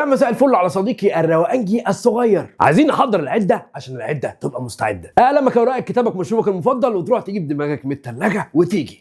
يا مساء الفل على صديقي الروقانجي الصغير. عايزين نحضر العده عشان العده تبقى مستعده. لما كان رايك كتابك مشروبك المفضل وتروح تجيب دماغك من الثلاجه وتيجي.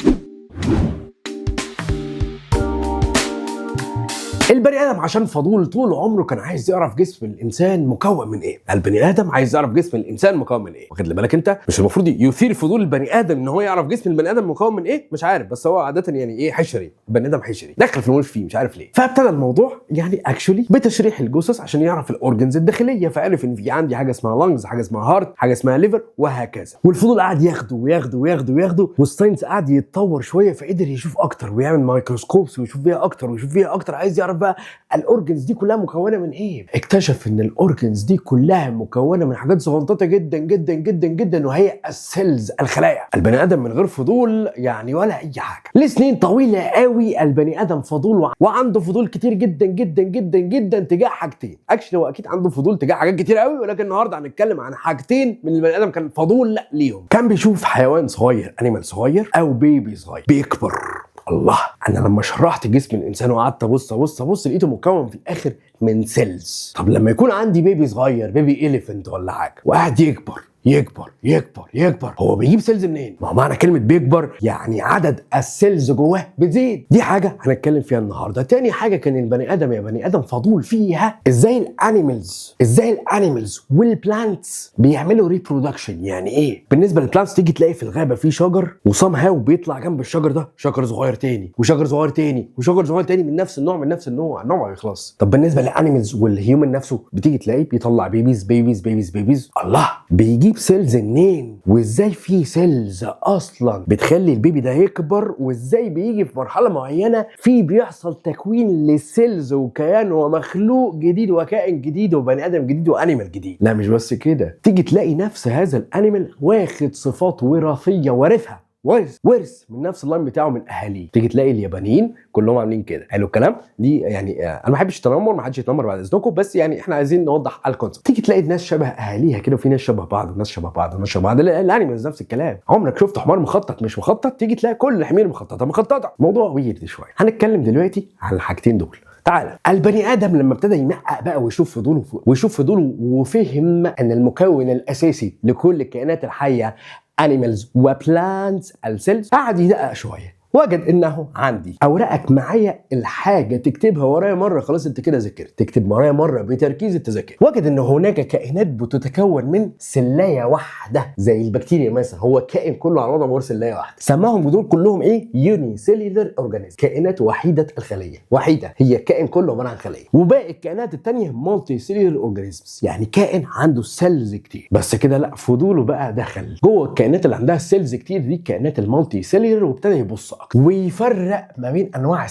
البني ادم عشان فضول طول عمره كان عايز يعرف جسم الانسان مكون من ايه. البني ادم عايز يعرف جسم الانسان مكون من ايه. واخد بالك انت؟ مش المفروض يثير فضول البني ادم ان هو يعرف جسم البني ادم مكون من ايه؟ مش عارف، بس هو عاده يعني ايه، حشري. البني ادم حشري دخل في الموش فيه، مش عارف ليه. فابتدى الموضوع يعني اكشولي بتشريح الجثث عشان يعرف الاورجنز الداخليه، فعرف ان في عندي حاجه اسمها لانجز، حاجه اسمها هارت، حاجه اسمها ليفر، وهكذا. والفضول قعد ياخده وياخده وياخده وياخده، والساينس قعد يتطور شويه فقدر يشوف اكتر ويعمل مايكروسكوبس ويشوف فيها اكتر ويشوف فيها اكتر. عايز يعرف بقى الاورجنز دي كلها مكونه من ايه. اكتشف ان الاورجنز دي كلها مكونه من حاجات صغنططه جدا جدا جدا جدا، وهي السيلز، الخلايا. البني ادم من غير فضول يعني ولا اي حاجه. لسنين طويله قوي البني ادم فضول وعنده فضول كتير جدا جدا جدا جدا تجاه حاجتين. اكشلي هو اكيد عنده فضول تجاه حاجات كتير قوي، ولكن النهارده هنتكلم عن حاجتين من البني ادم كان فضول ليهم. كان بيشوف حيوان صغير، انيمال صغير او بيبي صغير بيكبر. الله، انا لما شرحت جسم الانسان وقعدت ابص لقيته مكون في الاخر من سيلز. طب لما يكون عندي بيبي صغير، بيبي إليفنت ولا حاجه، وقاعد يكبر يكبر يكبر يكبر، هو بيجيب سيلز منين؟ ما هو معنى كلمه بيكبر يعني عدد السيلز جواه بتزيد. دي حاجه هنتكلم فيها النهارده. تاني حاجه كان البني ادم يا بني ادم فضول فيها ازاي الانيمالز والبلانتس بيعملوا ريبرودكشن. يعني ايه؟ بالنسبه للبلانتس تيجي تلاقي في الغابه في شجر وصام هاو بيطلع جنب الشجر ده شجر صغير تاني وشجر صغير تاني وشجر صغير تاني من نفس النوع النوع ما يخلص. طب بالنسبه للانيمالز والهيومن نفسه بتيجي تلاقيه بيطلع بيبيز. الله، بيجي سيلز منين؟ وازاي في سيلز اصلا بتخلي البيبي ده يكبر؟ وازاي بيجي في مرحله معينه بيحصل تكوين للسيلز وكيان ومخلوق جديد وكائن جديد وبني ادم جديد وانيمال جديد؟ لا مش بس كده، تيجي تلاقي نفس هذا الانيمال واخد صفات وراثيه وارثها، ورث من نفس اللاين بتاعه من اهاليه. تيجي تلاقي اليابانيين كلهم عاملين كده. حلو الكلام. دي يعني انا ما بحبش التنمر، ما حدش يتنمر بعد اذنكم، بس يعني احنا عايزين نوضح الكونسبت. تيجي تلاقي الناس شبه اهاليها كده، وفي ناس شبه بعض وناس شبه بعض وناس شبه بعض. الانيمالز نفس الكلام. عمرك شفت حمار مخطط مش مخطط؟ تيجي تلاقي كل الحمير مخططه. موضوع ويرد شويه. هنتكلم دلوقتي عن الحاجتين دول. تعالى، البني ادم لما ابتدى ينقق بقى ويشوف فضوله وفهم ان المكون الاساسي لكل الكائنات الحيه انيمالز وبلانتس السيلز، قعد يدقق شويه، وجد انه عندي اوراقك معايا الحاجه تكتبها ورايا مره، خلاص انت كده ذاكرت. تكتب ورايا مره بتركيز التذاكر. وجد ان هناك كائنات بتتكون من سلايه واحده زي البكتيريا مثلا. هو كائن كله على وضع سلايه واحده. سماهم دول كلهم ايه؟ يوني سيلولر اورجانيزم، كائنات وحيده الخليه. وحيده، هي كائن كله عباره عن خليه. وباقي الكائنات الثانيه مالتي سيلولر اورجانيزمز، يعني كائن عنده سيلز كتير. بس كده لا، فضوله بقى دخل جوه الكائنات اللي عندها سيلز كتير دي، الكائنات المالتي سيلولر، وابتدى يبص ويفرق ما بين انواع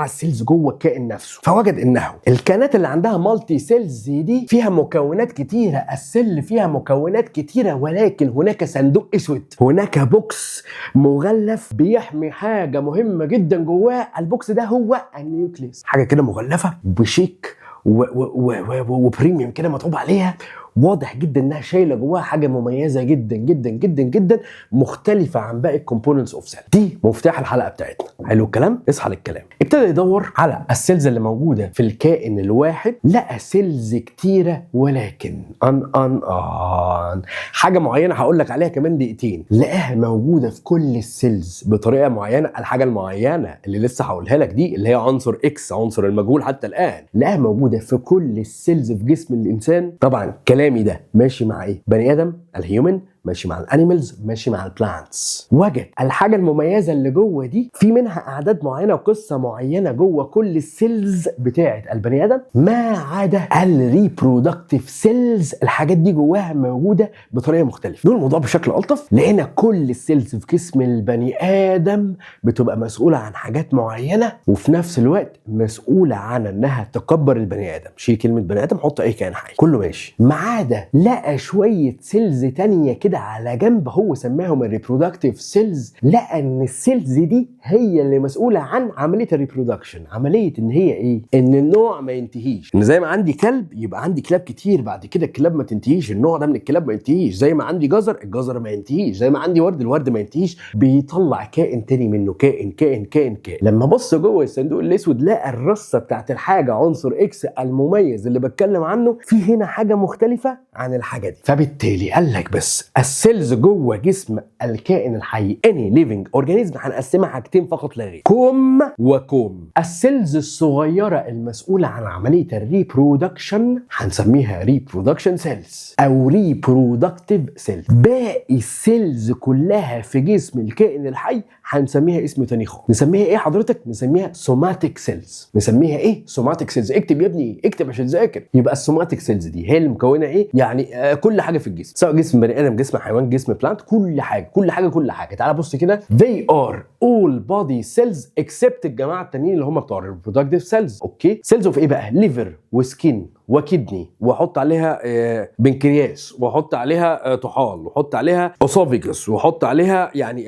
السيلز جوه الكائن نفسه. فوجد انه الكائنات اللي عندها مالتي سيلز دي فيها مكونات كتيره، السيل فيها مكونات كتيره، ولكن هناك صندوق اسود، هناك بوكس مغلف بيحمي حاجه مهمه جدا جواه. البوكس ده هو النيوكليس، حاجه كده مغلفه بشيك وبريميوم كده مطبوع عليها. واضح جدا انها شايله جواها حاجه مميزه جدا جدا جدا جدا، مختلفه عن باقي الكومبوننتس اوف سيل. دي مفتاح الحلقه بتاعتنا. حلو الكلام. اصحى للكلام. ابتدى يدور على السيلز اللي موجوده في الكائن الواحد، لقى سيلز كتيره، ولكن حاجه معينه هقول لك عليها كمان دقيقتين، لقاها موجوده في كل السيلز بطريقه معينه. الحاجه المعينه اللي لسه هقولها لك دي اللي هي عنصر اكس، عنصر المجهول حتى الان، لقاها موجوده في كل السيلز في جسم الانسان. طبعا كلامي ده ماشي مع ايه؟ بني ادم الهيومن، ماشي مع الانيمالز، ماشي مع البلانتس. وجد الحاجه المميزه اللي جوه دي في منها اعداد معينه وقصه معينه جوه كل السيلز بتاعه البني ادم، ما عدا الريبرودكتيف سيلز. الحاجات دي جواها موجوده بطريقه مختلفه. دول الموضوع بشكل الطف، لقينا كل السيلز في جسم البني ادم بتبقى مسؤوله عن حاجات معينه، وفي نفس الوقت مسؤوله عن انها تكبر البني ادم. شيل كلمه بني ادم، حط اي كائن حي، كله ماشي، ما عدا لقى شويه سيلز تانية كده كده على جنب هو سماهم الريبرودكتيف سيلز، لقى ان السيلز دي هي اللي مسؤوله عن عمليه الريبرودكشن. عمليه ان هي ايه؟ ان النوع ما ينتهيش. ان زي ما عندي كلب يبقى عندي كلاب كتير، بعد كده الكلاب ما تنتهيش، النوع ده من الكلاب ما ينتهيش. زي ما عندي جزر، الجزر ما ينتهيش. زي ما عندي ورد، الورد ما ينتهيش. بيطلع كائن تاني منه، كائن كائن كائن كائن. لما بص جوه الصندوق الاسود لقى الرصه بتاعت الحاجه عنصر اكس المميز اللي بتكلم عنه في هنا حاجه مختلفه عن الحاجه دي. فبالتالي قال لك بس السيلز جوه جسم الكائن الحي any living organism هنقسمها حاجتين فقط لا غير، كوم وكوم. السيلز الصغيره المسؤوله عن عمليه الريبرودكشن هنسميها ريبرودكشن سيلز او ريبرودكتيف سيلز. باقي السيلز كلها في جسم الكائن الحي هنسميها اسم تاني خالص. نسميها ايه حضرتك؟ نسميها سوماتيك سيلز. نسميها ايه؟ سوماتيك سيلز. اكتب يا ابني، اكتب عشان تذاكر. يبقى السوماتيك سيلز دي هي اللي مكونه ايه؟ يعني كل حاجه في الجسم، سواء جسم بني ادم، جسم حيوان، جسم بلانت، كل حاجه كل حاجه كل حاجه. تعال بص كده، they are all body cells except الجماعه التانيين اللي هم بتوع الريبرودكتيف سيلز. اوكي، سيلز اوف ايه بقى؟ ليفر وسكين وكدني، واحط عليها بنكرياس، واحط عليها طحال، واحط عليها اسوفيجس، واحط عليها يعني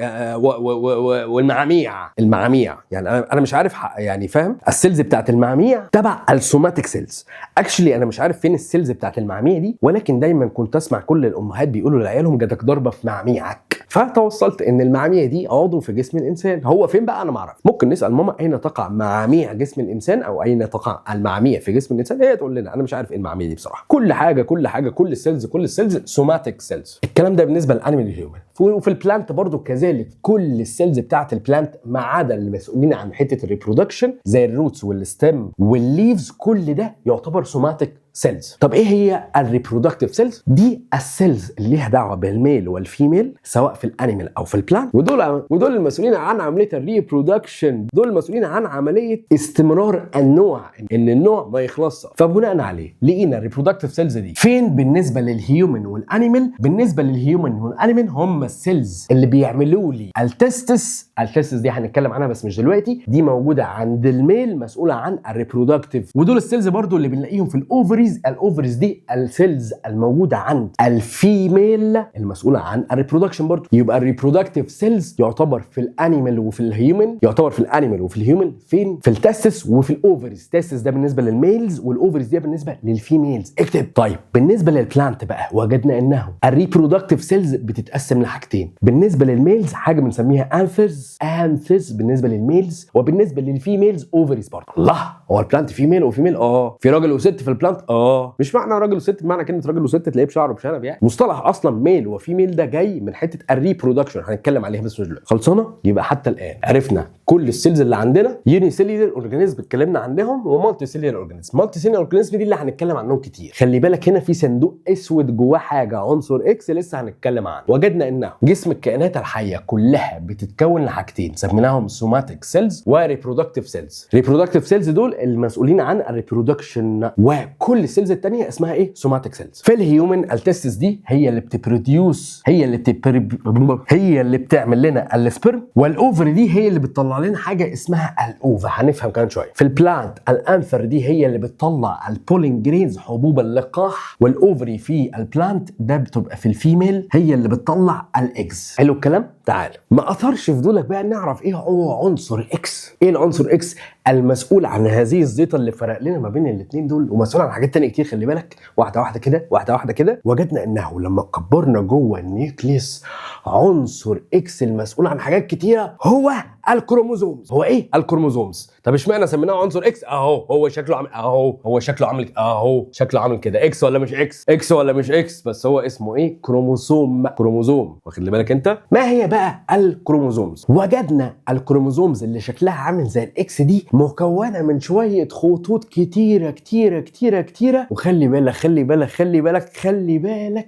والمعاميع. المعاميع يعني انا مش عارف يعني فاهم. السيلز بتاعت المعاميع تبع السوماتيك سيلز. اكشلي انا مش عارف فين السيلز بتاعت المعاميع دي، ولكن دايما كنت اسمع كل الامهات بيقولوا لعيالهم جاتك ضربه في معاميعك. فتوصلت ان المعاميع دي عضو في جسم الانسان. هو فين بقى؟ انا ما اعرف. ممكن نسال ماما اين تقع معاميع جسم الانسان، او اين تقع المعاميع في جسم الانسان، هي تقول لنا. انا مش عارف ايه المعاميع دي بصراحه. كل حاجه كل حاجه كل السيلز سوماتيك سيلز. الكلام ده بالنسبه للانيمال هيومن. وفي البلانت برضو كذلك، كل السيلز بتاعت البلانت ما عدا المسؤولين عن حته الريبرودكشن زي الروتس والستيم والليفز، كل ده يعتبر سوماتيك سيلز. طب ايه هي الريبرودكتيف سيلز؟ دي السيلز اللي ليها دعوه بالميل والفيميل سواء في الانيمال او في البلانت، ودول المسؤولين عن عمليه الريبرودكشن، دول المسؤولين عن عمليه استمرار النوع، ان النوع ما يخلصش. فبناء عليه لقينا الريبرودكتيف سيلز دي فين بالنسبه للهيومن والانيمال. بالنسبه للهيومن والانيمال هم السيلز اللي بيعملوا لي التستس دي هنتكلم عنها بس مش دلوقتي. دي موجوده عند الميل مسؤوله عن الريبرودكتيف، ودول السيلز برضو اللي بنلاقيهم في الاوفريز دي السيلز الموجوده عند الفيميل المسؤوله عن الريبرودكشن برضو. يبقى الريبرودكتيف سيلز يعتبر في الانيمال وفي الهيومن، فين؟ في التستس وفي الاوفريز. التستس ده بالنسبه للميلز، والاوفريز دي بالنسبه للفيميلز. اكتب. طيب بالنسبه للبلانت بقى وجدنا انه الريبرودكتيف سيلز بتتقسم لحاجتين. بالنسبه للميلز حاجه بنسميها انثز بالنسبه للميلز، وبالنسبه للفيميلز اوفريز برضه. الله، هو البلانت فيميل وفيميل؟ في راجل وست في البلانت. مش معنى راجل وست بمعنى كلمه راجل وست تلاقيه بشعر وبشنب، يعني مصطلح اصلا ميل وفيميل ده جاي من حته الريبرودكشن، هنتكلم عليها بس مش دلوقتي. خلصانه؟ يبقى حتى الان عرفنا كل السيلز اللي عندنا. يوني سيلولر اورجانيزم اتكلمنا عنهم، ومالتي سيلولر اورجانيزم. مالتي سيلولر اورجانيزم دي اللي هنتكلم عنهم كتير. خلي بالك هنا في صندوق اسود جواه حاجه عنصر اكس لسه هنتكلم عنه. وجدنا انه جسم الكائنات الحيه كلها بتتكون لحاجتين سميناهم سوماتيك سيلز وريبرودكتيف سيلز. ريبرودكتيف سيلز دول المسؤولين عن الريبرودكشن، وكل السيلز الثانيه اسمها ايه؟ سوماتيك سيلز. في الهيومن التستس دي هي اللي بتبروديوس، هي اللي بتعمل لنا السبرم، والاوفر دي هي اللي بتطلع لنا حاجه اسمها الاوفا. هنفهم كمان شويه. في البلانت الانثر دي هي اللي بتطلع البولين جرينز حبوب اللقاح، والاوفري في البلانت ده بتبقى في الفيميل هي اللي بتطلع الاكس. حلو الكلام؟ تعال ما اثرش فضولك بقى نعرف ايه هو عنصر اكس. ايه العنصر اكس؟ المسؤول عن هذه الزيطه اللي فرق لنا ما بين الاثنين دول، ومسؤول عن حاجات تانية كتير. خلي بالك واحده واحده كده. وجدنا انه لما كبرنا جوه النيوكليس عنصر اكس المسؤول عن حاجات كتيره هو الكروموزومز. هو ايه؟ الكروموزومز. طب اشمعنى سميناه عنصر اكس؟ هو شكله عامل شكله عامل كده. اكس ولا مش اكس ولا مش اكس، بس هو اسمه ايه؟ كروموزوم. واخد بالك انت؟ ما هي بقى الكروموزومز؟ وجدنا الكروموزومز اللي شكلها عامل زي الاكس دي مكونه من شويه خطوط كتيره. وخلي بالك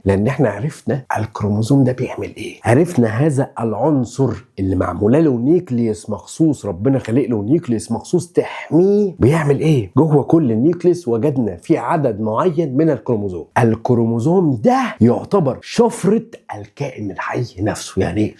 لان احنا عرفنا الكروموزوم ده بيعمل ايه. عرفنا هذا العنصر اللي معموله له نيوكليوس مخصوص، ربنا خلق له نيوكليوس مخصوص تحميه، بيعمل ايه؟ جوه كل النيوكليوس وجدنا في عدد معين من الكروموزوم. الكروموزوم ده يعتبر شفره الكائن الحي نفسه. يعني ايه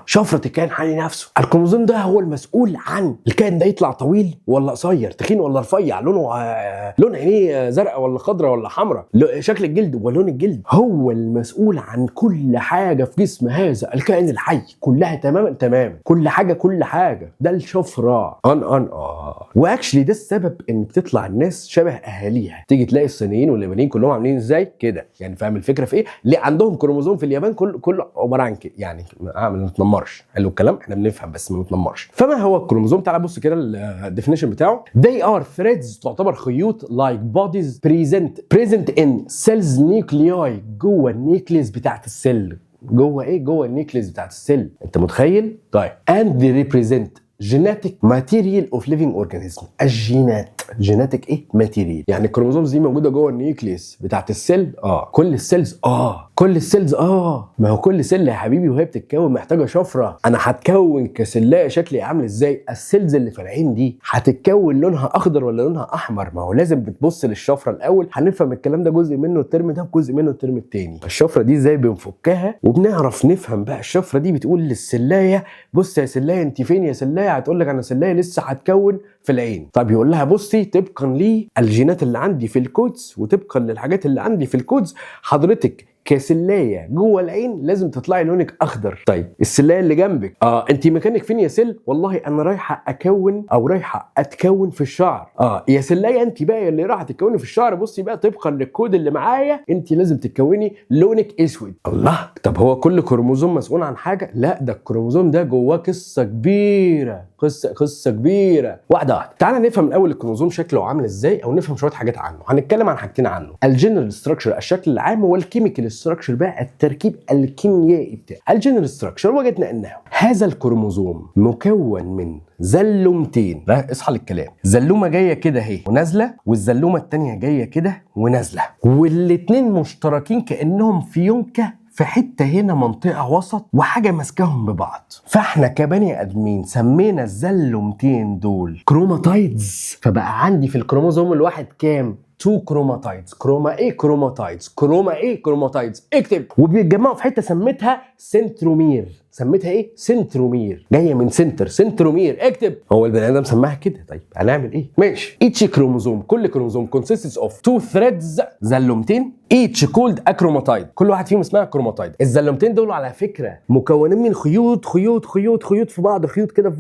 شفره الكائن الحي نفسه؟ الكروموزوم ده هو المسؤول عن الكائن ده يطلع طويل ولا قصير، تخين ولا رفيع، لون عينيه زرقاء ولا خضراء ولا حمراء، شكل الجلد ولون الجلد. هو المسؤول عن كل حاجه في جسم هذا الكائن الحي كلها تماما، كل حاجه. ده الشفره واكشلي ده السبب ان بتطلع الناس شبه اهاليها. تيجي تلاقي الصينيين واليابانيين كلهم عاملين ازاي كده، يعني فاهم الفكره في ايه؟ ليه عندهم كروموزوم في اليابان كله عباره عن كده، يعني ما بنتنمرش. حلو الكلام، احنا بنفهم بس ما بنتنمرش. فما هو الكروموزوم؟ تعال بص كده الديفينيشن بتاعه. they are threads، تعتبر خيوط like bodies present in cells nuclei، جوه النيوكليس بتاعت السيل. جوه النيوكليس بتاعت السيل، انت متخيل؟ طيب and they represent genetic material of living organism. الجينات جيناتيك ايه؟ ماتيريال. يعني الكروموزومز دي موجوده جوه النيوكليس بتاعت السيل. كل السيلز ما هو كل سيل يا حبيبي وهي بتتكون محتاجه شفره. انا هتكون كسلايه شكلي عامل ازاي؟ السيلز اللي في العين دي هتتكون لونها اخضر ولا لونها احمر؟ ما هو لازم بتبص للشفره الاول. هنفهم الكلام ده، جزء منه الترم ده وجزء منه الترم الثاني. الشفره دي ازاي بنفكها وبنعرف نفهم بقى الشفره دي بتقول للسلايه بص يا سلايه انت فين يا سلايه؟ هتقول لك انا سلايه لسه هتكون في العين. طب يقول لها بصي طبقا للجينات اللي عندي في الكودز وطبقا للحاجات اللي عندي في الكودز، حضرتك كسلايه جوه العين لازم تطلعي لونك اخضر. طيب السلايه اللي جنبك انت مكانك فين يا سل؟ والله انا رايحه اتكون في الشعر. يا سلايه انت بقى اللي رايحه تتكوني في الشعر، بصي بقى طبقا للكود اللي معايا انت لازم تتكوني لونك اسود. الله، طب هو كل كروموزوم مسؤول عن حاجه؟ لا، ده الكروموزوم ده جواه قصه كبيره، قصه كبيره. واحده تعالى نفهم الاول الكروموزوم شكله عامل ازاي، او نفهم شويه حاجات عنه. هنتكلم عن حاجتين عنه: الجنرال ستراكشر الشكل العام، والكيميكال ستراكشر بقى التركيب الكيميائي بتاعه. الجنرال ستراكشر وجدنا انه هذا الكروموزوم مكون من زلومتين. لا اصحى للكلام، زلومه جايه كده اهي ونازله، والزلومه الثانيه جايه كده ونازله، والاثنين مشتركين كانهم فيونكه في حته هنا منطقه وسط وحاجه ماسكاهم ببعض. فاحنا كبني ادمين سمينا الزلومتين دول كروماتايدز. فبقى عندي في الكروموزوم الواحد كام؟ 2 كروماتايدز. كروماتايدز اكتب. وبيتجمعوا في حته سميتها سنترومير. سميتها ايه؟ سنترومير، جايه من سنترومير اكتب. هو البني ادم سماها كده. طيب هنعمل ايه؟ ماشي. each كروموزوم، كل كروموزوم consists of 2 threads، زلومتين، each called a chromatide. كل واحد فيهم اسمها كروماتايد. الزلومتين دول على فكره مكونين من خيوط في بعض، خيوط كده في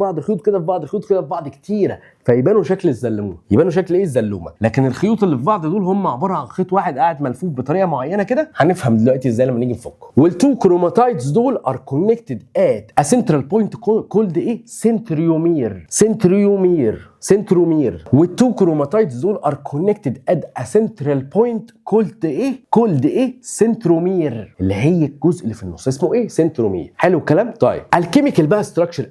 بعض كتيره، فيبانوا شكل الزلومه. يبانوا شكل ايه؟ الزلومه. لكن الخيوط اللي في بعض دول هم عباره عن خيط واحد قاعد ملفوف بطريقه معينه كده. هنفهم دلوقتي ازاي لما نيجي نفكه. والتو كروماتايدز دول are connected at a central point called ايه؟ سنترومير. والتو كروماتايدز دول are connected at a central point called ايه؟ سنترومير، اللي هي الجزء اللي في النص اسمه ايه؟ سنترومير. حلو الكلام. طيب الكيميكال بقى ستراكشر،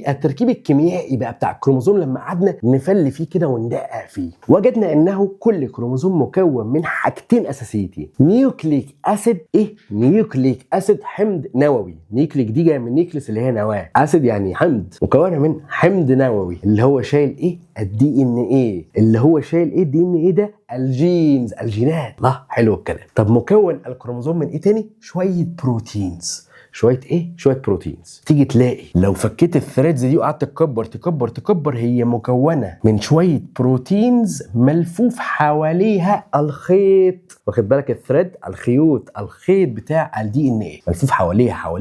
التركيب الكيميائي بقى بتاع الكروموزوم، لما قعدنا نفل فيه كده وندقق فيه وجدنا انه كل كروموزوم مكون من حاجتين اساسيتين: نيوكليك اسيد. ايه نيوكليك اسيد؟ حمض نووي. نيوكليك دي جايه من نيوكليس اللي هي نواه، اسيد يعني حمض، مكونه من حمض نووي اللي هو شايل ايه؟ الدي ان ايه. اللي هو شايل ايه الدي ان ايه ده؟ الجينز، الجينات. لا حلو الكلام. طب مكون الكروموزوم من ايه تاني؟ شويه بروتينز. شويه بروتينز. تيجي تلاقي لو فكيت الثريدز دي وقعدت تكبر هي مكونه من شويه بروتينز ملفوف حواليها الخيط. واخد بالك؟ الثريد، الخيط بتاع الدي ان ايه ملفوف حواليها.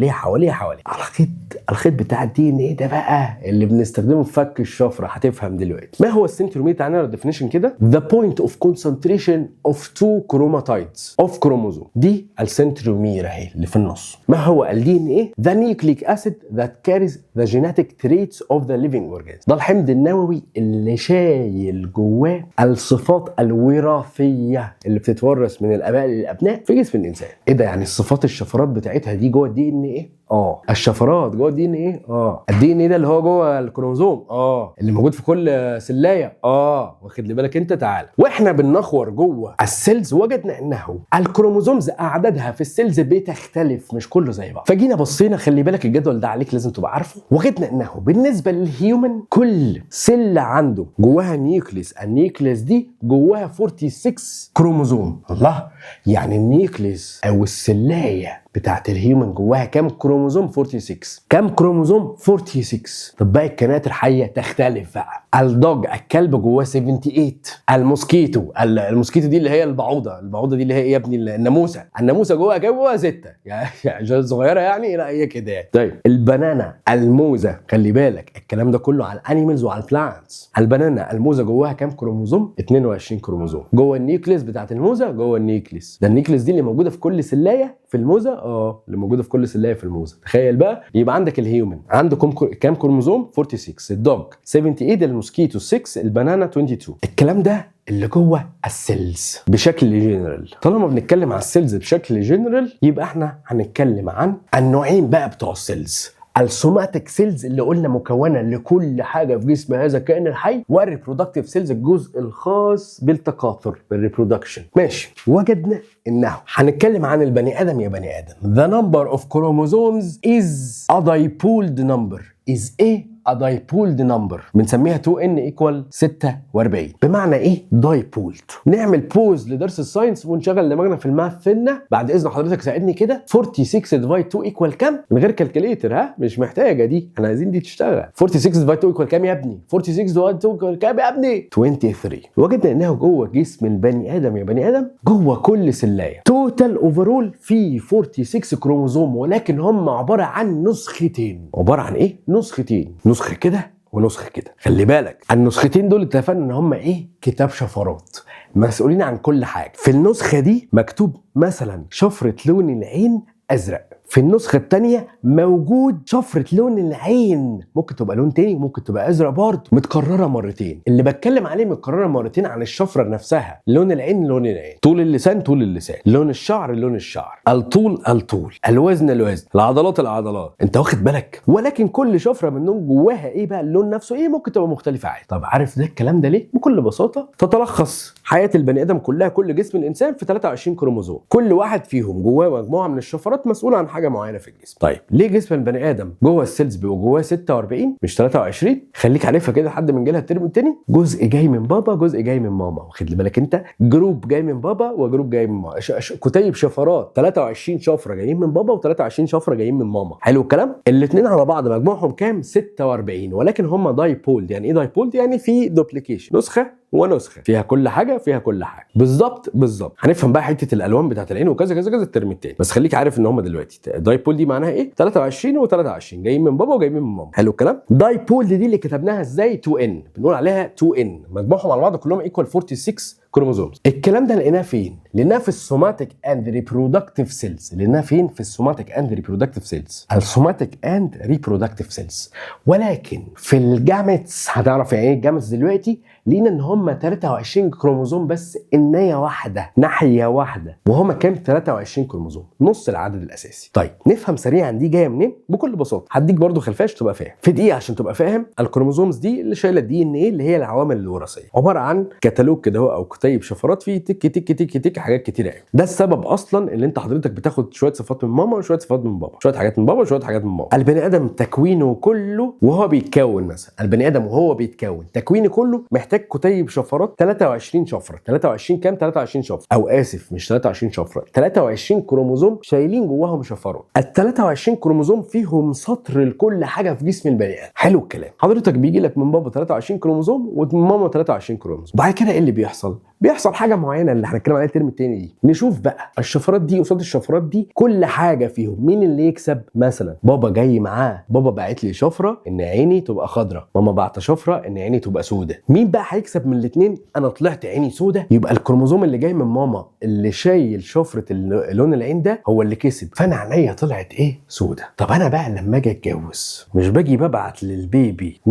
الخيط بتاع الدي ان ايه ده بقى اللي بنستخدمه في فك الشفره. هتفهم دلوقتي. ما هو السنترومير؟ تعالى نقرا الديفينيشن كده. the point of concentration of 2 chromatides of chromosome. دي السنترومير اهي اللي في النص. ما هو الدي ان ايه؟ the nucleic acid that carries the genetic traits of the living organism. ده الحمض النووي اللي شايل جواه الصفات الوراثيه اللي بتتورث من الاباء للابناء في جسم الانسان. ايه ده؟ يعني الشفرات بتاعتها دي جوه الدي ان ايه؟ الشفرات جوه الدي ان ايه؟ الدي ان ايه ده اللي هو جوه الكروموزوم، اللي موجود في كل سلايه. واخد لي بالك انت؟ تعال. واحنا بننخور جوه السيلز وجدنا انه الكروموزومز اعدادها في السيلز بتختلف، مش كله زي بعض. فجينا بصينا، خلي بالك الجدول ده عليك لازم تبقى عارفه. وجدنا انه بالنسبه للهيومن كل سله عنده جواها نيوكليس. النيوكليس دي جواها 46 كروموزوم. الله، يعني النيوكليس او السلايه بتاعت الهيومن جواها كام كروموزوم؟ 46. كام كروموزوم؟ 46. طب باقي الكائنات الحيه تختلف بقى. الدوج الكلب جواه 78. الموسكيتو الموسكيتو دي اللي هي البعوضه دي اللي هي يا ابني الناموسه جوه 6 يعني صغيره يعني. لا هي كده. طيب البنانا الموزه، خلي بالك الكلام ده كله على الانيمالز وعلى البلانتس. البنانا الموزه جواها كام كروموزوم؟ 22 كروموزوم جوه النيوكليس بتاعت الموزه. جوه النيوكليس ده النيوكليس دي اللي موجوده في كل سلايه في الموزه. اللي موجوده في كل سلايه في الموزه. تخيل بقى. يبقى عندك الهيومن عنده كام كروموزوم؟ 46. الدوج 78. الموسكيتو 6. البنانا 22. الكلام ده اللي جوه السيلز بشكل جنرال. طالما بنتكلم على السيلز بشكل جنرال يبقى احنا هنتكلم عن النوعين بقى بتوع السيلز. السوماتيك سيلز اللي قلنا مكونه لكل حاجه في جسم هذا الكائن الحي، والريبرودكتيف سيلز الجزء الخاص بالتكاثر بالريبرودكشن. ماشي. وجدنا انه هنتكلم عن البني ادم. يا بني ادم the number of chromosomes is a dipoled number is a dipoled number بنسميها 2n equal 46. بمعنى ايه دايبولد؟ نعمل بوز لدرس الساينس ونشغل دماغنا في الماث فينا. بعد اذن حضرتك ساعدني كده. 46 ديفايد 2 ايكوال كام؟ من غير كالكوليتر. ها مش محتاجه دي، احنا عايزين دي تشتغل. 46 ديفايد 2 ايكوال كام يا ابني؟ 46 ديفايد 2 ايكوال كام يا ابني؟ 23. وجدنا انه جوه جسم البني ادم يا بني ادم جوه كل سلايه توتال اوفرول في 46 كروموزوم، ولكن هم عباره عن نسختين. عباره عن ايه؟ نسختين. نسخه كده ونسخه كده. خلي بالك النسختين دول اتفقنا ان هم ايه؟ كتاب شفرات مسؤولين عن كل حاجه. في النسخه دي مكتوب مثلا شفره لون العين ازرق، في النسخة التانية موجود شفرة لون العين ممكن تبقى لون تاني وممكن تبقى ازرق برضه متكررة مرتين. اللي بتكلم عليه متكررة مرتين عن الشفرة نفسها. لون العين لون العين، طول اللسان طول اللسان، لون الشعر لون الشعر، الطول الطول، الوزن الوزن، العضلات العضلات. انت واخد بالك؟ ولكن كل شفرة منهم جواها ايه بقى؟ اللون نفسه ايه؟ ممكن تبقى مختلفة عادي. طب عارف ده الكلام ده ليه؟ بكل بساطة تتلخص حياة البني ادم كلها، كل جسم الانسان في 23 كروموزوم، كل واحد فيهم جواه مجموعة من الشفرات مسؤولة عن حاجة معينة في الجسم. طيب ليه جسم البني ادم جوه السيلز بيبقى جواه 46 مش 23؟ خليك عارفها كده لحد ما نجي لها الترم الثاني. جزء جاي من بابا جزء جاي من ماما. واخد لي بالك انت؟ جروب جاي من بابا وجروب جاي من ماما. كتيب شفرات 23 شفره جايين من بابا و23 شفره جايين من ماما. حلو الكلام. الاثنين على بعض مجموعهم كام؟ 46. ولكن هم دايبولد. يعني ايه دايبولد؟ يعني في دوبليكيشن، نسخه ونسخه فيها كل حاجه فيها كل حاجه بالظبط. هنفهم بقى حته الالوان بتاعت العين وكذا كذا كذا الترم الثاني. بس خليك عارف ان هم دلوقتي دايبول دي معناها ايه؟ 23 و23 جايين من بابا وجايين من ماما. حلو الكلام. دايبول دي اللي كتبناها ازاي؟ 2n بنقول عليها 2n مجموعهم على بعض كلهم ايكوال 46 كروموزومز. الكلام ده لقيناه فين؟ لقيناه في السوماتيك اند ريبرودكتيف سيلز. لقيناه فين؟ في السوماتيك اند ريبرودكتيف سيلز. السوماتيك اند ريبرودكتيف سيلز. ولكن في الجامتس هتعرف يعني ايه الجامتس دلوقتي. لقينا ان هم 23 كروموزوم بس، ناحيه واحده وهم كام؟ 23 كروموزوم، نص العدد الاساسي. طيب نفهم سريعا دي جايه منين بكل بساطه. هديك برضو خلفاش تبقى فاهم في دقيقه عشان تبقى فاهم. الكروموزومز دي اللي شايله الدي ان ايه اللي هي العوامل الوراثيه، عباره عن كتالوج كده او كتيب شفرات فيه تك تك تك تك حاجات كتيره قوي. ده السبب اصلا اللي انت حضرتك بتاخد شويه صفات من ماما وشويه صفات من بابا، شويه حاجات من بابا وشويه حاجات من ماما. البني ادم تكوينه كله وهو بيتكون، مثلا البني ادم وهو بيتكون تكوينه كله محتاج كتيب شفرات 23 شفره. 23 كام؟ 23 شفره، او اسف مش 23 شفره، 23 كروموزوم شايلين جواهم شفرات. ال 23 كروموزوم فيهم سطر لكل حاجه في جسم البني ادم. حلو الكلام. حضرتك بيجي لك من بابا 23 كروموزوم ومن ماما 23 كروموزوم. بعد كده ايه اللي بيحصل؟ بيحصل حاجه معينه اللي هنتكلم عليها الترم الثاني دي. نشوف بقى الشفرات دي قصاد الشفرات دي كل حاجه فيهم مين اللي يكسب. مثلا بابا جاي معاه، بابا باعت لي شفره ان عيني تبقى خضراء، ماما باعت شفره ان عيني تبقى سوداء. مين بقى هيكسب من الاثنين؟ انا طلعت عيني سوداء، يبقى الكروموزوم اللي جاي من ماما اللي شايل شفره لون العين ده هو اللي كسب، فانا عينيا طلعت ايه؟ سوداء. طب انا بقى لما اجي اتجوز مش باجي ببعت للبيبي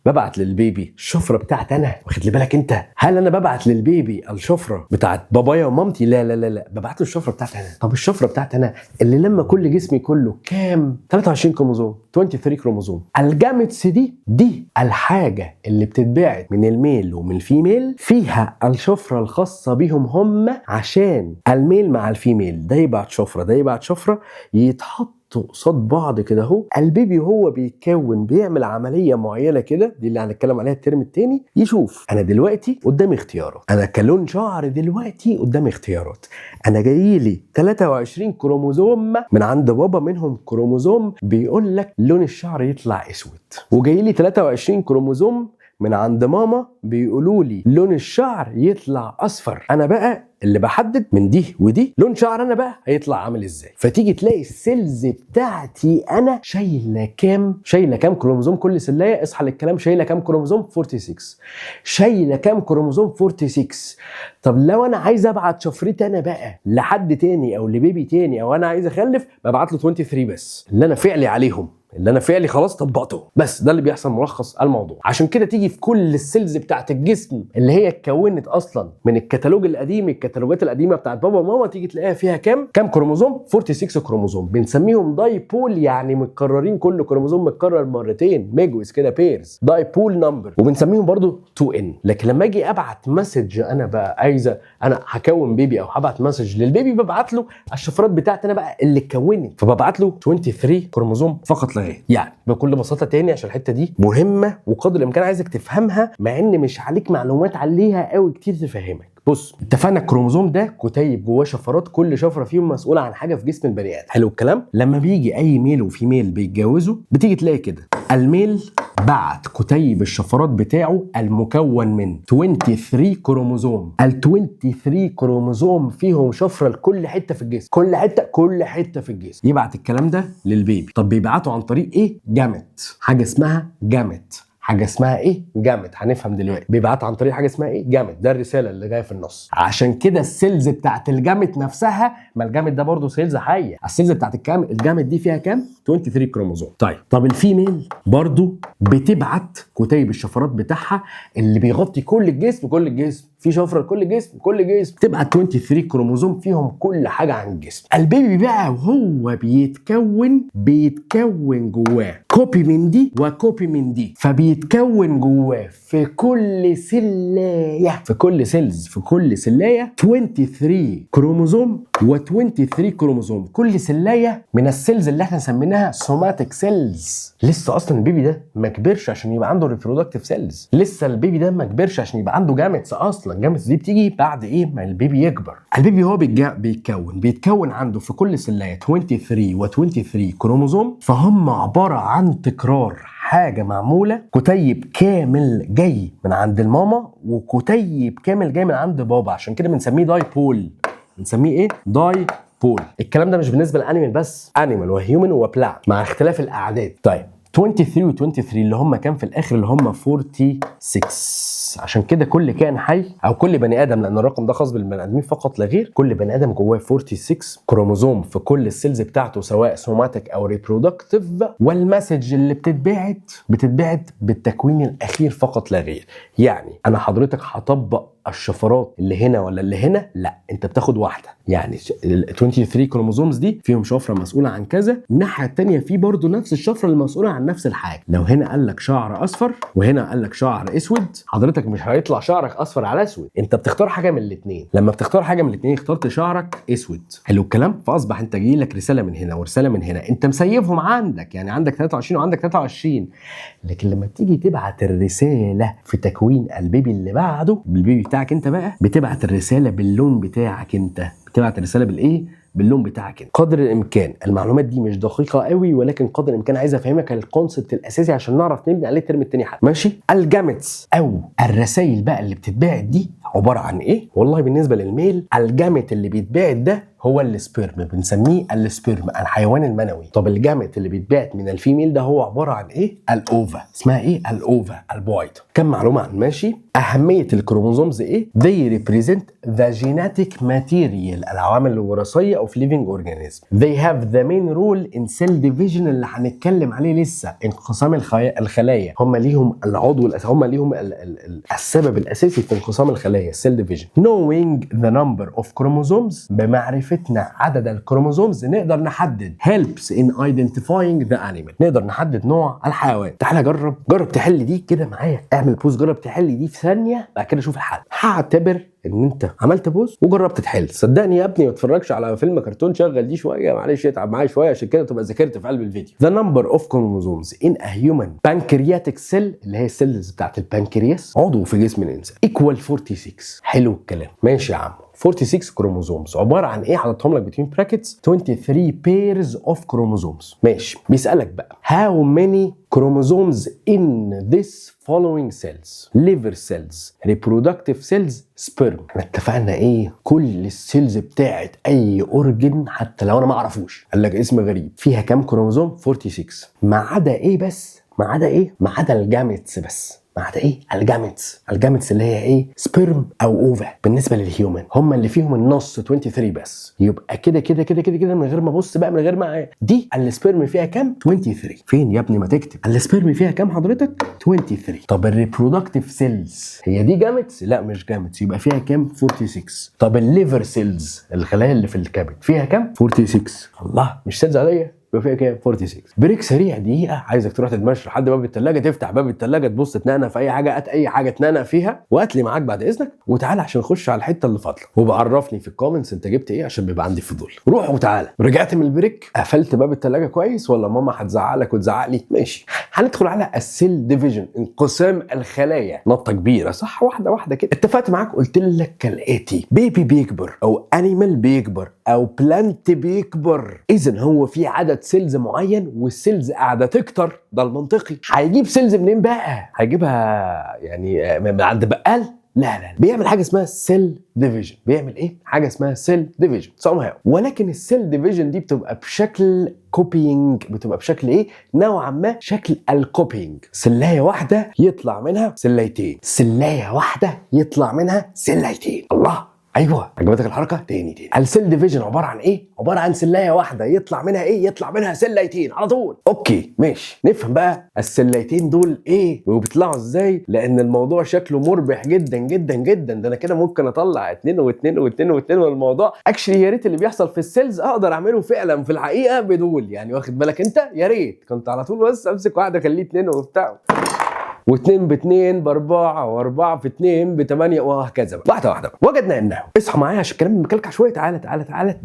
ببعت للبيبي الشفره بتاعتي انا. واخد لي بالك انت؟ هل انا ببعت للبيبي الشفره بتاعت بابايا ومامتي؟ لا لا لا لا، ببعت له الشفره بتاعتي انا. طب الشفره بتاعتي انا اللي لما كل جسمي كله كام؟ 23 كروموزوم، 23 كروموزوم. الجامتس دي الحاجه اللي بتتبعت من الميل ومن الفيميل فيها الشفره الخاصه بيهم هم، عشان الميل مع الفيميل ده يبعت شفره ده يبعت شفره يتحط قصاد بعض كده اهو. البيبي هو بيتكون بيعمل عمليه معينه كده، دي اللي هنتكلم عليها الترم الثاني. يشوف انا دلوقتي قدامي اختيارات، انا كلون شعر دلوقتي قدامي اختيارات. انا جاي لي 23 كروموزوم من عند بابا، منهم كروموزوم بيقول لك لون الشعر يطلع اسود، وجاي لي 23 كروموزوم من عند ماما بيقولوا لي لون الشعر يطلع اصفر، انا بقى اللي بحدد من دي ودي لون شعر انا بقى هيطلع عامل ازاي. فتيجي تلاقي السيلز بتاعتي انا شايله كام كروموزوم كل سلايه. اصحى للكلام، شايله كام كروموزوم؟ 46. شايله كام كروموزوم؟ 46. طب لو انا عايز ابعت شفرتي انا بقى لحد تاني او لبيبي تاني، او انا عايز اخلف، ببعت له 23 بس، اللي انا فعلي عليهم، اللي انا فعلي خلاص طبقته. بس ده اللي بيحصل ملخص الموضوع. عشان كده تيجي في كل السيلز بتاعت الجسم اللي هي اتكونت اصلا من الكتالوج القديم، الكتالوجات القديمه بتاعت بابا وماما، تيجي تلاقيها فيها كام كروموزوم؟ 46 كروموزوم. بنسميهم دايبول، يعني متكررين، كل كروموزوم متكرر مرتين، ميجوز كده، بيرز، دايبول نمبر. وبنسميهم برضو 2N. لكن لما اجي ابعت مسج انا بقى عايزه، انا هكون بيبي او هبعت مسج للبيبي، ببعت له الشفرات بتاعتي انا بقى اللي اتكونت، فببعت له 23 كروموزوم فقط لا غير. يعني بكل بساطه تاني عشان الحته دي مهمه وقدر الامكان عايزك تفهمها، مع ان مش عليك معلومات عليها قوي كتير تفهمك. بص، اتفقنا الكروموزوم ده كتيب جواه شفرات، كل شفره فيهم مسؤوله عن حاجه في جسم البني ادم. حلو الكلام. لما بيجي اي ميل وفيميل بيتجوزوا، بتيجي تلاقي كده الميل بعت كتيب الشفرات بتاعه المكون من 23 كروموزوم. ال 23 كروموزوم فيهم شفره لكل حته في الجسم، كل حته في الجسم. يبعت الكلام ده للبيبي. طب بيبعته عن طريق ايه؟ جامت. حاجه اسمها جامت. حاجه اسمها ايه؟ جامد. هنفهم دلوقتي. بيبعت عن طريق حاجه اسمها ايه؟ جامد. ده الرساله اللي جايه في النص. عشان كده السيلز بتاعت الجامد نفسها، ما الجامد ده برضه سيلز حيه، السيلز بتاعت الجامد دي فيها كام؟ 23 كروموزوم. طب الفيميل برضه بتبعت كتيب الشفرات بتاعها اللي بيغطي كل الجسم، في شفره لكل جسم، تبعت 23 كروموزوم فيهم كل حاجه عن الجسم. البيبي بقى وهو بيتكون جواه كوبي من دي وكوبي من دي، فبيتكون جواه في كل سلايه، في كل سلايه 23 كروموزوم و23 كروموزوم. كل سلايه من السيلز اللي احنا سميناها سوماتيك سيلز. لسه اصلا البيبي ده ما كبرش عشان يبقى عنده ريبرودكتيف سيلز، لسه البيبي ده ما كبرش عشان يبقى عنده جامتس. اصلا جامتس دي بتيجي بعد ايه؟ ما البيبي يكبر. البيبي هو بيتكون عنده في كل سلايه 23 و23 كروموزوم، فهم عباره عن تكرار حاجه معموله، كتيب كامل جاي من عند الماما وكتيب كامل جاي من عند بابا. عشان كده بنسميه دايبول. بنسميه ايه؟ دايبول. الكلام ده مش بالنسبه للانيمال بس، انيمال وهيومن وبلانت مع اختلاف الاعداد. طيب 23 و23 اللي هم كام في الاخر؟ اللي هم 46. عشان كده كل كائن حي او كل بني ادم، لان الرقم ده خاص بالبني ادمين فقط لا غير، كل بني ادم جواه 46 كروموزوم في كل السيلز بتاعته، سواء سوماتيك او ريبرودكتيف. والمسج اللي بتتبعت بالتكوين الاخير فقط لا غير. يعني انا حضرتك هطبق الشفرات اللي هنا ولا اللي هنا؟ لا، انت بتاخد واحده. يعني ال 23 كروموزومز دي فيهم شفره مسؤوله عن كذا، الناحيه الثانيه في برضو نفس الشفره المسؤوله عن نفس الحاجه. لو هنا قال لك شعر اصفر وهنا قال لك شعر اسود، حضرتك مش هيطلع شعرك اصفر على اسود، انت بتختار حاجه من الاثنين. لما بتختار حاجه من الاثنين اخترت شعرك اسود. حلو الكلام. فاصبح انت جاي لك رساله من هنا ورساله من هنا، انت مسيفهم عندك، يعني عندك 23 وعندك 23. لكن لما تيجي تبعت الرساله في تكوين البيبي اللي بعده، بالبيبي بتاعك انت بقى، بتبعت الرساله باللون بتاعك انت، بتبعت الرساله بالايه؟ باللون بتاعك انت. قدر الامكان المعلومات دي مش دقيقه قوي، ولكن قدر الامكان عايز افهمك الكونسبت الاساسي عشان نعرف نبني عليه الترم التاني حتى. ماشي. الجامتس او الرسائل بقى اللي بتتبعت دي عباره عن ايه؟ والله بالنسبه للميل، الجامت اللي بيتبعت ده هو السبيرم، بنسميه السبيرم، الحيوان المنوي. طب الجامت اللي بيتبعت من الفيميل ده هو عباره عن ايه؟ الاوفا. اسمها ايه؟ الاوفا، البويض. كم معلومه عن ماشي. اهميه الكروموزومز ايه؟ they represent the genetic material، العوامل الوراثيه of living organism. they have the main role in cell division، اللي هنتكلم عليه لسه، انقسام الخلايا. هم ليهم العضو هم ليهم السبب الاساسي في انقسام الخلايا، cell division. knowing the number of chromosomes، بمعرفتنا عدد الكروموزومز نقدر نحدد helps in identifying the animal، نقدر نحدد نوع الحيوان. تعالى جرب تحل دي كده معايا. اعمل بوز، جرب تحل دي في ثانيه، بعد كده شوف الحل. هعتبر ان انت عملت بوز وجربت تحل. صدقني يا ابني ما تتفرجش على فيلم كرتون، شغل دي شويه معلش، اتعب معايا شويه عشان كده تبقى ذاكرت في قلب الفيديو. The number of chromosomes in a human pancreatic cell، اللي هي السيلز بتاعت البنكرياس، عضو في جسم الانسان، equal 46. حلو الكلام. ماشي يا عم. 46 كروموزومز عباره عن ايه؟ حاططهم لك بين براكتس 23 pairs of chromosomes. ماشي. بيسالك بقى how many chromosomes in this following cells: liver cells, reproductive cells, sperm. احنا اتفقنا ايه؟ كل السيلز بتاعت اي اورجن حتى لو انا ما اعرفوش، قال لك اسم غريب، فيها كام كروموزوم؟ 46. ما عدا ايه بس؟ ما عدا ايه؟ ما عدا الجاميتس بس. ما عدا ايه؟ الجاميتس اللي هي ايه؟ سبيرم او اوفا. بالنسبه للهيومن هم اللي فيهم النص 23 بس. يبقى كده كده كده كده كده من غير ما ابص بقى، من غير ما دي السبيرم فيها كام؟ 23. فين يا ابني ما تكتب السبيرم فيها كام حضرتك؟ 23. طب الريبرودكتيف سيلز هي دي جاميتس؟ لا مش جاميتس، يبقى فيها كام؟ 46. طب الليفر سيلز الخلايا اللي في الكبد فيها كام؟ 46. الله مش سيلز عاديه، فيها كام؟ 46. بريك سريع دقيقه، عايزك تروح تتمشى لحد باب الثلاجه، تفتح باب الثلاجه تبص تنقنق في اي حاجه، اي حاجه تنقنق فيها، وهات لي معاك بعد اذنك وتعالى عشان نخش على الحته اللي فاضله، وبعرفني في الكومنتس انت جبت ايه عشان بيبقى عندي فضول. روح وتعالى. رجعت من البريك، قفلت باب الثلاجه كويس ولا ماما هتزعلك وتزعق لي؟ ماشي. هندخل على السيل ديفيجن، انقسام الخلايا. نطه كبيره صح؟ واحده واحده كده. اتفقت معاك قلت لك كالاتي: بيبي بيكبر او انيمال بيكبر او بلانت بيكبر، اذا هو في عدد سيلز معين والسيلز قاعده تكتر، ده المنطقي. هيجيب سيلز منين بقى؟ هيجيبها يعني من عند بقال؟ لا بيعمل حاجه اسمها سيل ديفيجن. بيعمل ايه؟ حاجه اسمها سيل ديفيجن somehow. ولكن السيل ديفيجن دي بتبقى بشكل كوبينج، بتبقى بشكل ايه؟ نوعا ما شكل الكوبينج. سلايه واحده يطلع منها سلايتين، سلايه واحده يطلع منها سلايتين. الله، ايوه عجبتك الحركه؟ تاني. السيل ديفيجن عباره عن ايه؟ عباره عن سلايه واحده يطلع منها ايه؟ يطلع منها سلايتين على طول. اوكي ماشي، نفهم بقى السلايتين دول ايه وبيطلعوا ازاي، لان الموضوع شكله مربح جدا جدا جدا. ده انا كده ممكن اطلع 2 و2 و2 و2، والموضوع اكشلي يا ريت اللي بيحصل في السيلز اقدر اعمله فعلا في الحقيقه بدول، يعني واخد بالك انت؟ يا ريت كنت على طول بس امسك واحده اخليه 2 وبتاع، واثنين باثنين باربعه، واربعه في اثنين بثمانيه، وهكذا واحده واحده. وجدنا انه، اصحى معايا عشان الكلام مكلكع شويه.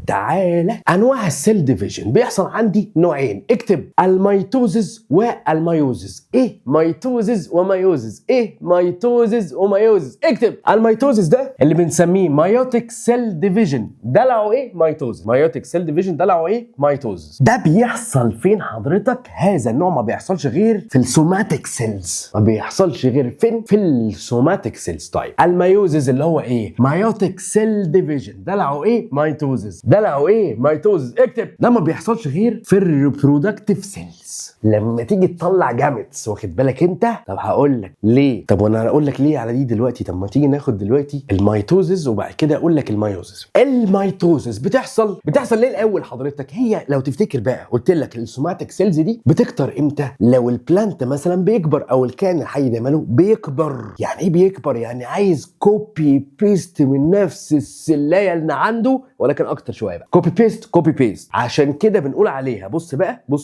تعالى. انواع السيل ديفيجن بيحصل عندي نوعين. اكتب: الميتوزز والميوزز. ايه ميتوزز وميوزز؟ ايه ميتوزز وميوزز؟ اكتب: الميتوزز ده اللي بنسميه مايوتيك سيل ديفيجن، دلعه ايه؟ ميتوزز. مايوتيك سيل ديفيجن دلعه ايه؟ ميتوزز. ده بيحصل فين حضرتك؟ هذا النوع ما بيحصلش غير في السوماتيك سيلز، بيحصلش غير فين؟ في السوماتيك سيلز. طيب الميوزز اللي هو ايه؟ مايوتيك سيل ديفيجن، دلعه ايه؟ ميتوزز. دلعه ايه؟ ميتوزز. اكتب: ده ما بيحصلش غير في الريبرودكتيف سيلز لما تيجي تطلع جاميتس، واخد بالك انت؟ طب هقول لك ليه. طب وانا هقول لك ليه على دي دلوقتي. طب ما تيجي ناخد دلوقتي الميتوزز وبعد كده اقول لك الميوزز. الميتوزز بتحصل ليه الاول حضرتك؟ هي لو تفتكر بقى قلت لك السوماتيك سيلز دي بتكتر امتى؟ لو البلانت مثلا بيكبر او الكائن الحي ده ماله بيكبر. يعني ايه بيكبر؟ يعني عايز كوبي بيست من نفس السلايه اللي عنده ولكن اكتر شويه بقى. كوبي بيست. عشان كده بنقول عليها، بص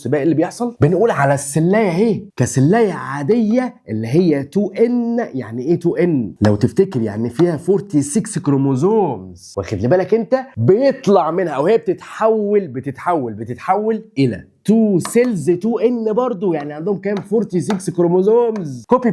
بقى اللي بيحصل. بنقول على السلايه اهي كسلايه عاديه اللي هي 2N. يعني ايه 2N؟ لو تفتكر يعني فيها 46 كروموزومز، واخد لي بالك انت؟ بيطلع منها او هي بتتحول الى 2 سيلز 2N برضو، يعني عندهم كام؟ 46 كروموزومز. كوبي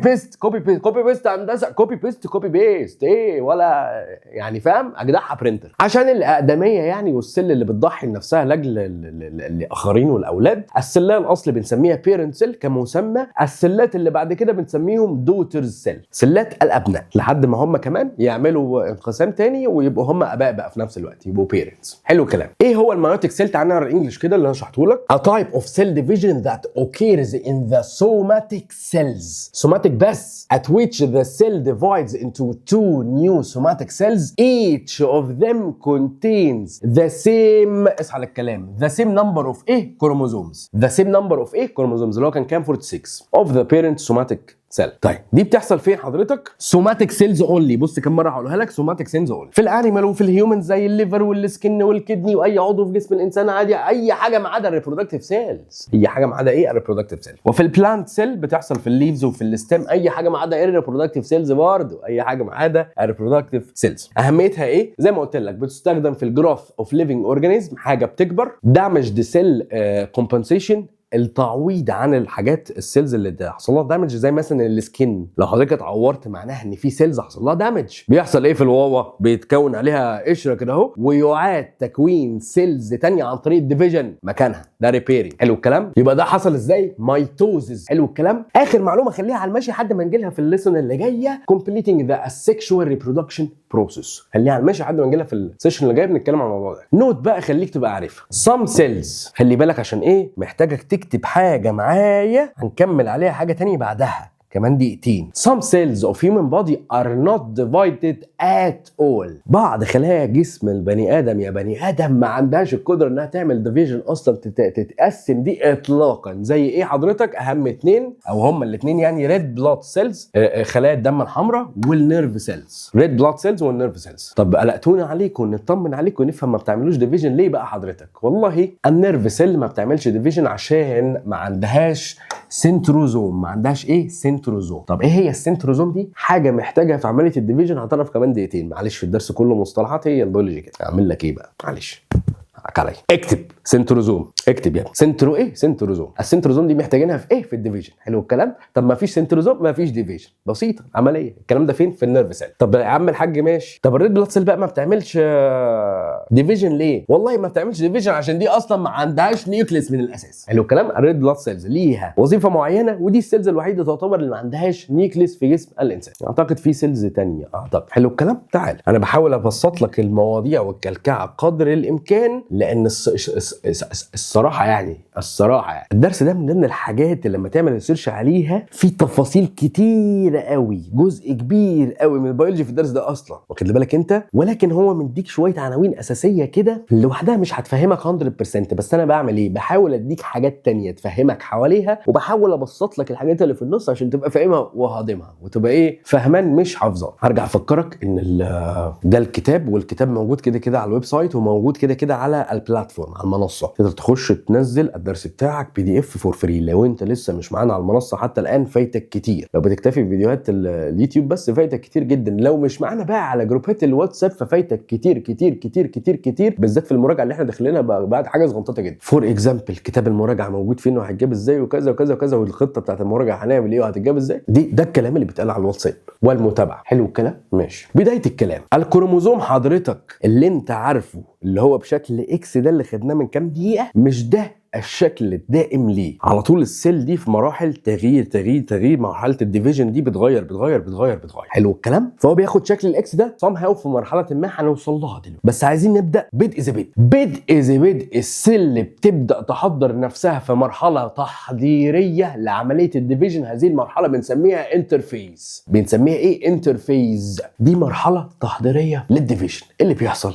بيست هندسه، كوبي بيست ايه ولا يعني فاهم؟ اجدعها برينتر عشان الاقدميه يعني، والسل اللي بتضحي لنفسها لاجل الاخرين والاولاد. السلايه الاصل بنسميها بيرنت سيل كمسمى، السلات اللي بعد كده بنسميهم دوترز سيل، سلات الابناء، لحد ما هم كمان يعملوا انقسام تاني ويبقوا هم اباء بقى في نفس الوقت، يبقوا بيرنتس. حلو الكلام. ايه هو المايوتيك سيل؟ تعالى نقرا الانجليش كده اللي انا شرحته لك. A type of cell division that occurs in the somatic cells. somatic بس at which the cell divides into 2 new somatic cells. Each of them contains the same، اصحى للكلام، the same number of ايه؟ chromosomes. the same number of ايه؟ chromosomes اللي هو كان 46 of the parent somatic سيل. طيب دي بتحصل فين حضرتك؟ سوماتيك سيلز اونلي. بص كم مره هقولها لك، سوماتيك سيلز اونلي في الانيمال وفي الهيومن، زي الليفر والسكن والكدني واي عضو في جسم الانسان عادي، اي حاجه ما عدا الريبرودكتيف سيلز، هي حاجه ما عدا ايه؟ الريبرودكتيف سيل. وفي البلانت سيل بتحصل في الليفز وفي الستيم، اي حاجه ما عدا الريبرودكتيف سيلز برضه، اي حاجه ما عدا الريبرودكتيف سيلز. اهميتها ايه؟ زي ما قلت لك بتستخدم في الجروث اوف ليفنج اورجانيزم، حاجه بتكبر، دامج دي سيل كومبنسيشن، التعويض عن الحاجات السيلز اللي حصل لها دامج، زي مثلا السكين. لو حضرتك اتعورت معناها ان في سيلز حصل لها دامج. بيحصل ايه في الواوا؟ بيتكون عليها قشره كده اهو، ويعاد تكوين سيلز تانية عن طريق الديفيجن مكانها. ده ريبيرنج. حلو الكلام. يبقى ده حصل ازاي؟ مايتوزز. حلو الكلام. اخر معلومه خليها على المشي لحد ما نجيلها في الليسون اللي جايه، completing the asexual reproduction process. خليها على المشي لحد ما نجيلها في السيشن اللي جاي بنتكلم عن الموضوع ده. نوت بقى خليك تبقى عارفها. some cells، خلي بالك عشان ايه؟ محتاجك تكتب حاجه معايا هنكمل عليها حاجه تانية بعدها كمان دقيقتين. Some cells of human body are not divided at all. بعض خلايا جسم البني ادم يا بني ادم ما عندهاش القدره انها تعمل ديفيجن اصلا، تتقسم دي اطلاقا. زي ايه حضرتك؟ اهم اتنين او هما الاتنين يعني ريد بلاد سيلز، خلايا الدم الحمراء، والنيرف سيلز. ريد بلاد سيلز والنيرف سيلز. طب قلقتونا عليكم ونطمن عليكم ونفهم ما بتعملوش ديفيجن ليه بقى حضرتك؟ والله النيرف سيل ما بتعملش ديفيجن عشان ما عندهاش سنتروزوم. ما عندهاش ايه؟ سنتروزوم. طب ايه هي السنتروزوم دي؟ حاجه محتاجه في عمليه الديفيجن. هتعرف كمان دقيقتين. معلش في الدرس كله مصطلحات، هي البيولوجي كده. اعمل لك ايه بقى؟ معلش علي. اكتب سنتروزوم. اكتب يعني سنترو ايه؟ سنتروزوم. السنتروزوم دي محتاجينها في ايه؟ في الديفيجن. حلو الكلام. طب ما فيش سنتروزوم ما فيش ديفيجن. بسيطه عمليه. الكلام ده فين؟ في النيرف سيل. طب يا عم الحاج ماشي. طب الريد بلاد سيل بقى ما بتعملش ديفيجن ليه؟ والله ما بتعملش ديفيجن عشان دي اصلا ما عندهاش نيوكليس من الاساس. حلو الكلام. الريد بلاد سيلز ليها وظيفه معينه، ودي السيلز الوحيده تعتبر اللي ما عندهاش نيوكليس في جسم الانسان. اعتقد في سيلز ثانيه اعتقد. حلو الكلام. تعال انا بحاول ابسط لك المواضيع والكلكعه قدر الامكان، لان الصراحه يعني الدرس ده من ضمن الحاجات اللي لما تعمل ريسيرش عليها في تفاصيل كتيره قوي، جزء كبير قوي من البيولوجي في الدرس ده اصلا، واخد بالك انت. ولكن هو مديك شويه عناوين اساسيه كده لوحدها مش هتفهمك 100%، بس انا بعمل ايه؟ بحاول اديك حاجات تانية تفهمك حواليها، وبحاول ابسط لك الحاجات اللي في النص عشان تبقى فاهمها وهاضمها وتبقى ايه؟ فهمان مش حافظها. هرجع افكرك ان ده الكتاب، والكتاب موجود كده كده على الويب سايت، وموجود كده كده على البلاتفورم على المنصه. تقدر تخش تنزل الدرس بتاعك PDF فور فري. لو انت لسه مش معانا على المنصه حتى الان فايتك كتير. لو بتكتفي بفيديوهات اليوتيوب بس فايتك كتير جدا. لو مش معانا بقى على جروبات الواتساب ففايتك كتير كتير كتير كتير كتير، بالذات في المراجعه اللي احنا داخلينها بعد حاجه صغنطه جدا. فور اكزامبل كتاب المراجعه موجود فين وهتجاب ازاي وكذا وكذا وكذا، والخطه بتاعت المراجعه هنعمل ايه وهتجاب ازاي. ده الكلام اللي بيتقال على الواتساب والمتابعه. حلو الكلام. ماشي. بدايه الكلام، الكروموزوم حضرتك اللي انت عارفه اللي هو بشكل اكس ده اللي خدناه من كام دقيقه، مش ده الشكل الدائم ليه. على طول السيل دي في مراحل تغيير. مرحله الديفيجن دي بتغير. حلو الكلام. فهو بياخد شكل الاكس ده somehow في مرحله ما هنوصل لها دلوقتي. بس عايزين نبدا بدء السيل بتبدا تحضر نفسها في مرحله تحضيريه لعمليه الديفيجن. هذه المرحله بنسميها انترفيز. بنسميها ايه؟ انترفيز. دي مرحله تحضيريه للديفيجن. اللي بيحصل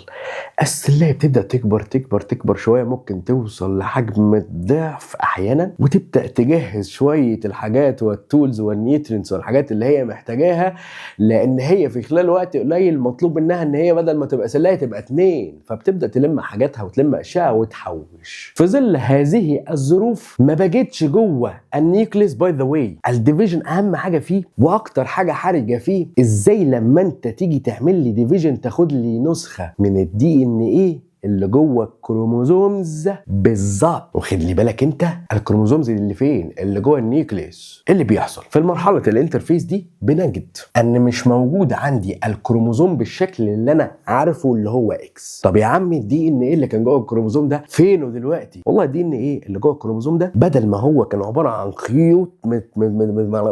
السلة بتبدا تكبر شويه، ممكن توصل لحجم الضعف احيانا، وتبدا تجهز شويه الحاجات والتولز والنيوترينتس والحاجات اللي هي محتاجاها، لان هي في خلال وقت قليل مطلوب منها ان هي بدل ما تبقى سلايه تبقى 2، فبتبدا تلم حاجاتها وتلم اشياء وتحوش. في ظل هذه الظروف ما بقتش جوه النيوكليس. باي ذا واي الديفيجن اهم حاجه فيه واكتر حاجه حرجه فيه ازاي لما انت تيجي تعمل لي ديفيجن تاخد لي نسخه من الDNA اللي جوه الكروموزومز بالظبط. واخد لي بالك انت الكروموزومز اللي فين؟ اللي جوه النيوكليس. اللي بيحصل في المرحله الانترفيس دي بنجد ان مش موجود عندي الكروموزوم بالشكل اللي انا عارفه اللي هو اكس. طب يا عم الDNA اللي كان جوه الكروموزوم ده فينه دلوقتي؟ والله الDNA اللي جوه الكروموزوم ده بدل ما هو كان عباره عن خيوط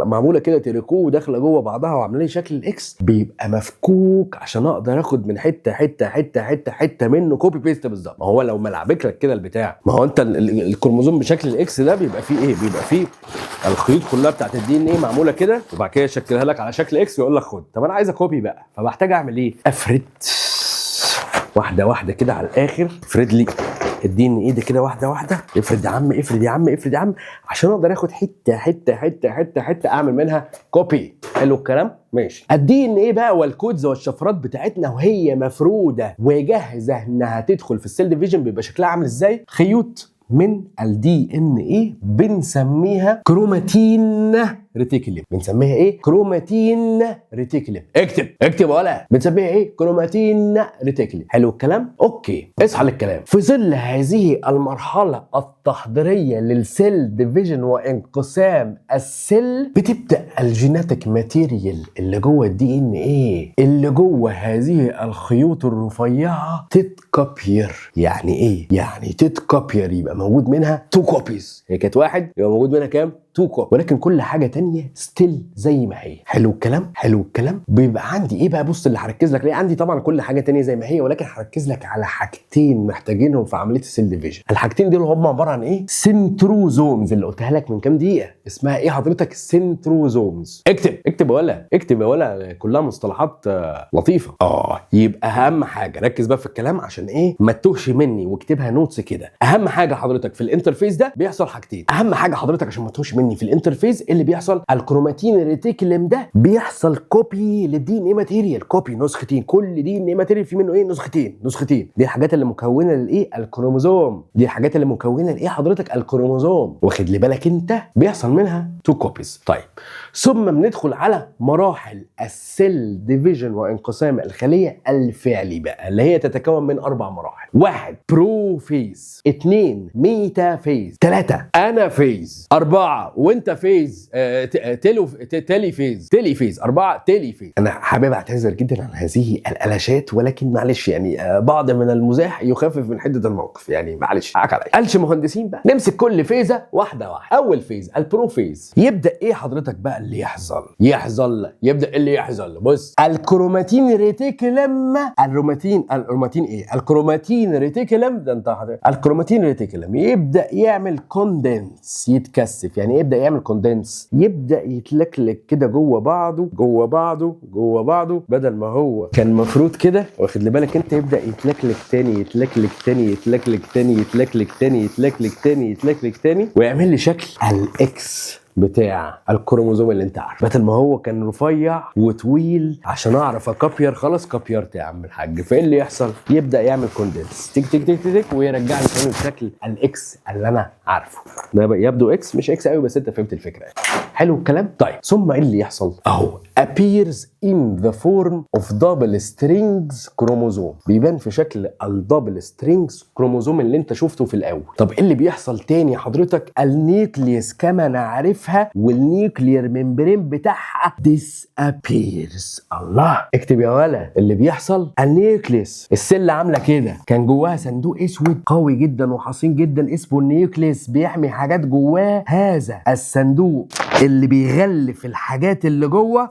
معموله كده تريكو وداخله جوه بعضها وعامله لي شكل الاكس، بيبقى مفكوك عشان اقدر اخد من حته منه كوبي بيست بالظبط. ما هو لو ملعبك لك كده البتاع، ما هو انت الكروموزوم بشكل الاكس ده بيبقى فيه ايه؟ بيبقى فيه الخيوط كلها بتاعت الDNA معموله كده، وبعد كده يشكلها لك على شكل اكس ويقول لك خد. طب انا عايز كوبي بقى، فبحتاج اعمل ايه؟ افرد واحده كده على الاخر. افرد لي الDNA ده كده واحده. افرد يا عم عشان اقدر اخد حته اعمل منها كوبي. حلو الكلام. ماشي. الDNA بقى والكودز والشفرات بتاعتنا وهي مفروده وجاهزه انها تدخل في السيل ديفيجن بيبقى شكلها عامل ازاي؟ خيوط من الDNA بنسميها كروماتين ريتيكولم. بنسميها ايه؟ كروماتين ريتيكولم. اكتب ولا بنسميها ايه؟ كروماتين ريتيكولم. حلو الكلام؟ اوكي، اصحى للكلام. في ظل هذه المرحله التحضيريه للسيل ديفيجن وانقسام السيل، بتبدا الجيناتيك ماتيريال اللي جوه الدي ان ايه، اللي جوه هذه الخيوط الرفيعه تتكوبير. يعني ايه؟ يعني تتكوبير، يبقى موجود منها 2 كوبيز. هي كانت واحد، يبقى موجود منها كام؟ 2 كوبي، ولكن كل حاجه تانية ستيل زي ما هي. حلو الكلام؟ حلو الكلام. بيبقى عندي ايه بقى؟ بص اللي هركز لك ليه، عندي طبعا كل حاجه تانية زي ما هي، ولكن هركز لك على حاجتين محتاجينهم في عمليه السيل ديفيجن. الحاجتين دول هم عباره عن ايه؟ سنتروزومز، اللي قلتها لك من كام دقيقه. اسمها ايه حضرتك؟ سنتروزومز. اكتب يا ولا كلها مصطلحات لطيفه. يبقى اهم حاجه ركز بقى في الكلام عشان ايه ما تتوهش مني، واكتبها نوتس كده. اهم حاجه حضرتك في الانترفيس ده بيحصل حاجتين. اهم حاجه حضرتك عشان ما تتوهش مني في الانترفيس اللي بيحصل، الكروماتين ريتيكولم ده بيحصل كوبي للدي ان اي ماتيريال. كوبي، نسختين. كل دي ان اي ماتيريال في منه ايه؟ نسختين. دي الحاجات اللي مكونه للايه؟ الكروموزوم. دي الحاجات اللي مكونه لايه حضرتك؟ الكروموزوم. واخد لي بالك انت؟ بيحصل منها 2 كوبيز. طيب، ثم بندخل على مراحل السيل ديفيجن وانقسام الخليه الفعلي بقى، اللي هي تتكون من 4 مراحل. 1 برو فيز، 2 ميتا فيز، 3 انا فيز، 4 وانت فيز، تيلي فيز، 4 تيلي فيز. انا حابب اعتذر جدا عن هذه الالاشات، ولكن معلش يعني بعض من المزاح يخفف من حده الموقف، يعني معلش حقك عليا. قالش مهندسين بقى، نمسك كل فيزه واحده واحده. اول فيز البرو فيز، يبدا ايه حضرتك بقى اللي يبدا اللي يحصل؟ بص، الكروماتين ريتيكولم، الكروماتين ريتيكولم ده انت حضرتك، الكروماتين ريتيكولم يبدا يعمل كوندنس، يتكثف. يعني يبدا يعمل كوندنس، يبدا يتلكلك كده جوه بعضه، بدل ما هو كان مفروض كده، واخد لي بالك انت، يبدا يتلكلك تاني، ويعمل لي شكل الاكس بتاع الكروموزوم اللي انت عارفه. بدل ما هو كان رفيع وطويل عشان اعرف اكابير، خلاص كابيرت يا عم الحاج. فايه اللي يحصل؟ يبدا يعمل كوندنس، تك ويرجع لي تاني بشكل الاكس اللي انا عارفه. ده يبدو اكس، مش اكس قوي، بس انت فهمت الفكره يعني. حلو الكلام. طيب، ثم ايه اللي يحصل؟ اهو appears in the form of double strings chromosome، بيبان في شكل الدبل سترينجز كروموزوم اللي انت شفته في الاول. طب ايه اللي بيحصل تاني حضرتك؟ النيوكليوس كما نعرفها والنيوكليير ممبرين بتاعها disappears. الله، اكتب يا ولا اللي بيحصل. النيوكليوس، السيل عامله كده، كان جواها صندوق اسود قوي جدا وحصين جدا اسمه النيوكليوس، بيحمي حاجات جواه. هذا الصندوق اللي بيغلف الحاجات اللي جوه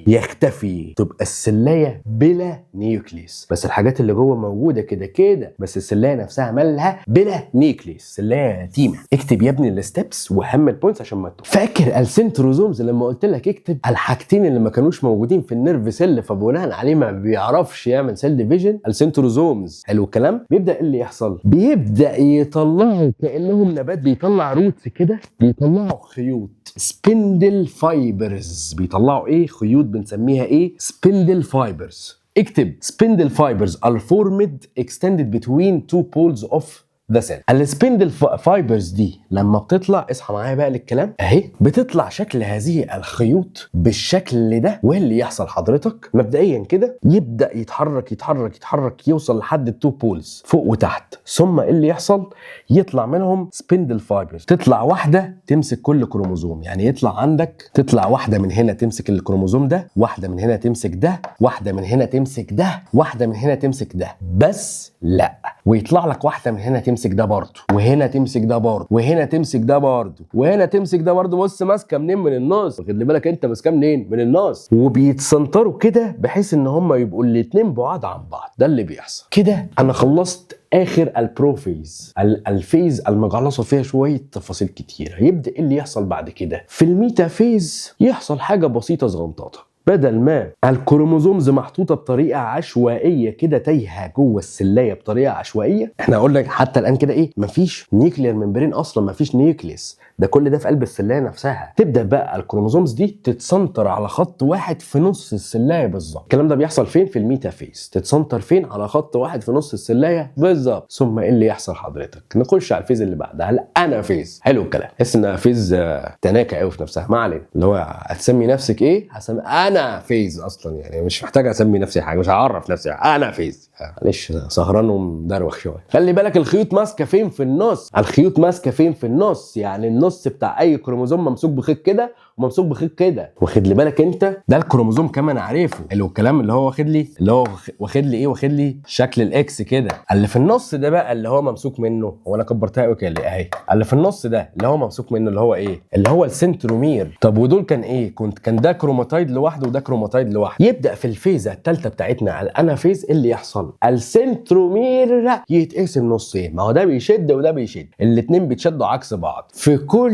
يختفي، تبقى السلايه بلا نيوكليس، بس الحاجات اللي جوه موجوده كده، بس السلايه نفسها مالها بلا نيوكليس، سلايه يتيمه. اكتب يا ابني الستبس واهم البوينتس عشان ما تتوه. فاكر السنتروزومز لما قلت لك اكتب الحاجتين اللي ما كانوش موجودين في النيرف سيل، فبناء عليه ما بيعرفش يعمل سيل ديفيجن؟ السنتروزومز. حلو الكلام. بيبدا ايه اللي يحصل؟ بيبدا يطلعوا كانهم نبات بيطلع روتس كده، بيطلعوا خيوط سبندل فايبرز. بيطلعوا ايه؟ خيوط بنسميها ايه؟ سبندل فايبرز. اكتب سبندل فايبرز are formed extended between 2 poles of the cell. السبندل فايبرز دي لما بتطلع، اصحى معايا بقى للكلام اهي، بتطلع شكل هذه الخيوط بالشكل ده. وايه اللي يحصل حضرتك؟ مبدئيا كده يبدا يتحرك يوصل لحد التو بولز فوق وتحت. ثم ايه اللي يحصل؟ يطلع منهم سبندل فايبرز، تطلع واحده تمسك كل كروموزوم. يعني يطلع عندك، تطلع واحده من هنا تمسك الكروموزوم ده، واحده من هنا تمسك ده، واحده من هنا تمسك ده، واحده من هنا تمسك ده. بس لا، ويطلع لك واحده من هنا تمسك ده برضه، وهنا تمسك ده برضه، وهنا تمسك ده برضه، وهنا تمسك ده برضه. بص ماسكه منين؟ من النص. واخد بالك انت ماسكه منين؟ من النص. وبيتسنطروا كده بحيث ان هم يبقوا الاتنين بعاد عن بعض. ده اللي بيحصل كده. انا خلصت اخر البروفيز، الفيز المجعلصه فيها شويه تفاصيل كتيره. يبدا اللي يحصل بعد كده في الميتافيز، يحصل حاجه بسيطه صغنطاطه. بدل ما الكروموزومز محطوطه بطريقه عشوائيه كده تايهه جوه السلايه بطريقه عشوائيه، احنا قلنا حتى الان كده ايه، مفيش نيوكلير ممبرين اصلا، مفيش نيوكليس، ده كل ده في قلب السلايه نفسها. تبدا بقى الكروموزومز دي تتسنتر على خط واحد في نص السلايه بالظبط. الكلام ده بيحصل فين؟ في الميتافيز. تتسنتر فين؟ على خط واحد في نص السلايه بالظبط. ثم ايه اللي يحصل حضرتك؟ نخش على الفيز اللي بعدها، الانافيز. حلو الكلام، تحس انها فيز تناكه قوي في نفسها. ما علينا، اللي هو هتسمي نفسك ايه؟ هسمي انا فيز اصلا، يعني مش محتاج اسمي نفسي حاجه، مش هعرف نفسي انا فيز. معلش سهران ومدروخ شويه. خلي بالك الخيوط ماسكه فين في النص، الخيوط ماسكه فين في النص، يعني النص بتاع اي كروموزوم ممسوك بخيط كده وممسوك بخيط كده. واخد لي بالك انت؟ ده الكروموزوم كمان عارفه، اللي هو الكلام اللي هو واخد لي، اللي هو واخد لي ايه، واخد لي شكل الاكس كده. اللي في النص ده بقى اللي هو ممسوك منه، هو انا كبرتها قوي كده اهي. اللي في النص ده اللي هو ممسوك منه اللي هو ايه؟ اللي هو السنترومير. طب ودول كان ايه؟ كان ده كروماتايد لوحده وده كروماتايد لوحده. يبدا في الفيزه الثالثه بتاعتنا على الانافيز اللي يحصل السنترومير يتقسم نصين. ما هو ده بيشد وده بيشد، الاثنين بيتشدوا عكس بعض. في كل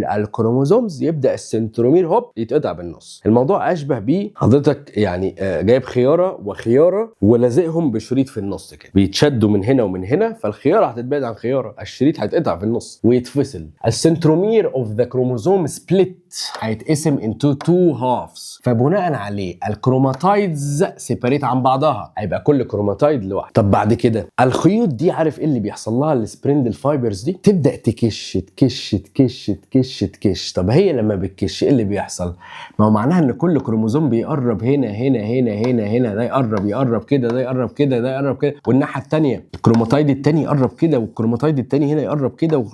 الكروموزومز يبدا السنترومير هوب يتقطع بالنص. الموضوع اشبه بيه حضرتك يعني جايب خياره وخياره ولازقهم بشريط في النص كده، بيتشدوا من هنا ومن هنا، فالخياره هتتبعد عن خياره، الشريط هيتقطع في النص ويتفصل. السنترومير اوف ذا كروموزوم سبليت هيتقسم into two halves، فبناء عليه الكروماتايدز سيبريت عن بعضها، هيبقى كل كروماتايد لوحده. طب بعد كده الخيوط دي عارف ايه اللي بيحصل لها؟ السبريندل فايبرز دي تبدا تكش تكش تكش تكش تكش. طب هي لما بتكش ايه اللي بيحصل؟ ما هو معناها ان كل كروموزوم بيقرب هنا هنا هنا هنا هنا، ده يقرب كده، ده يقرب كده، ده يقرب كده، والناحيه الثانيه الكروماتايد الثاني يقرب كده، والكروماتايد الثاني هنا يقرب كده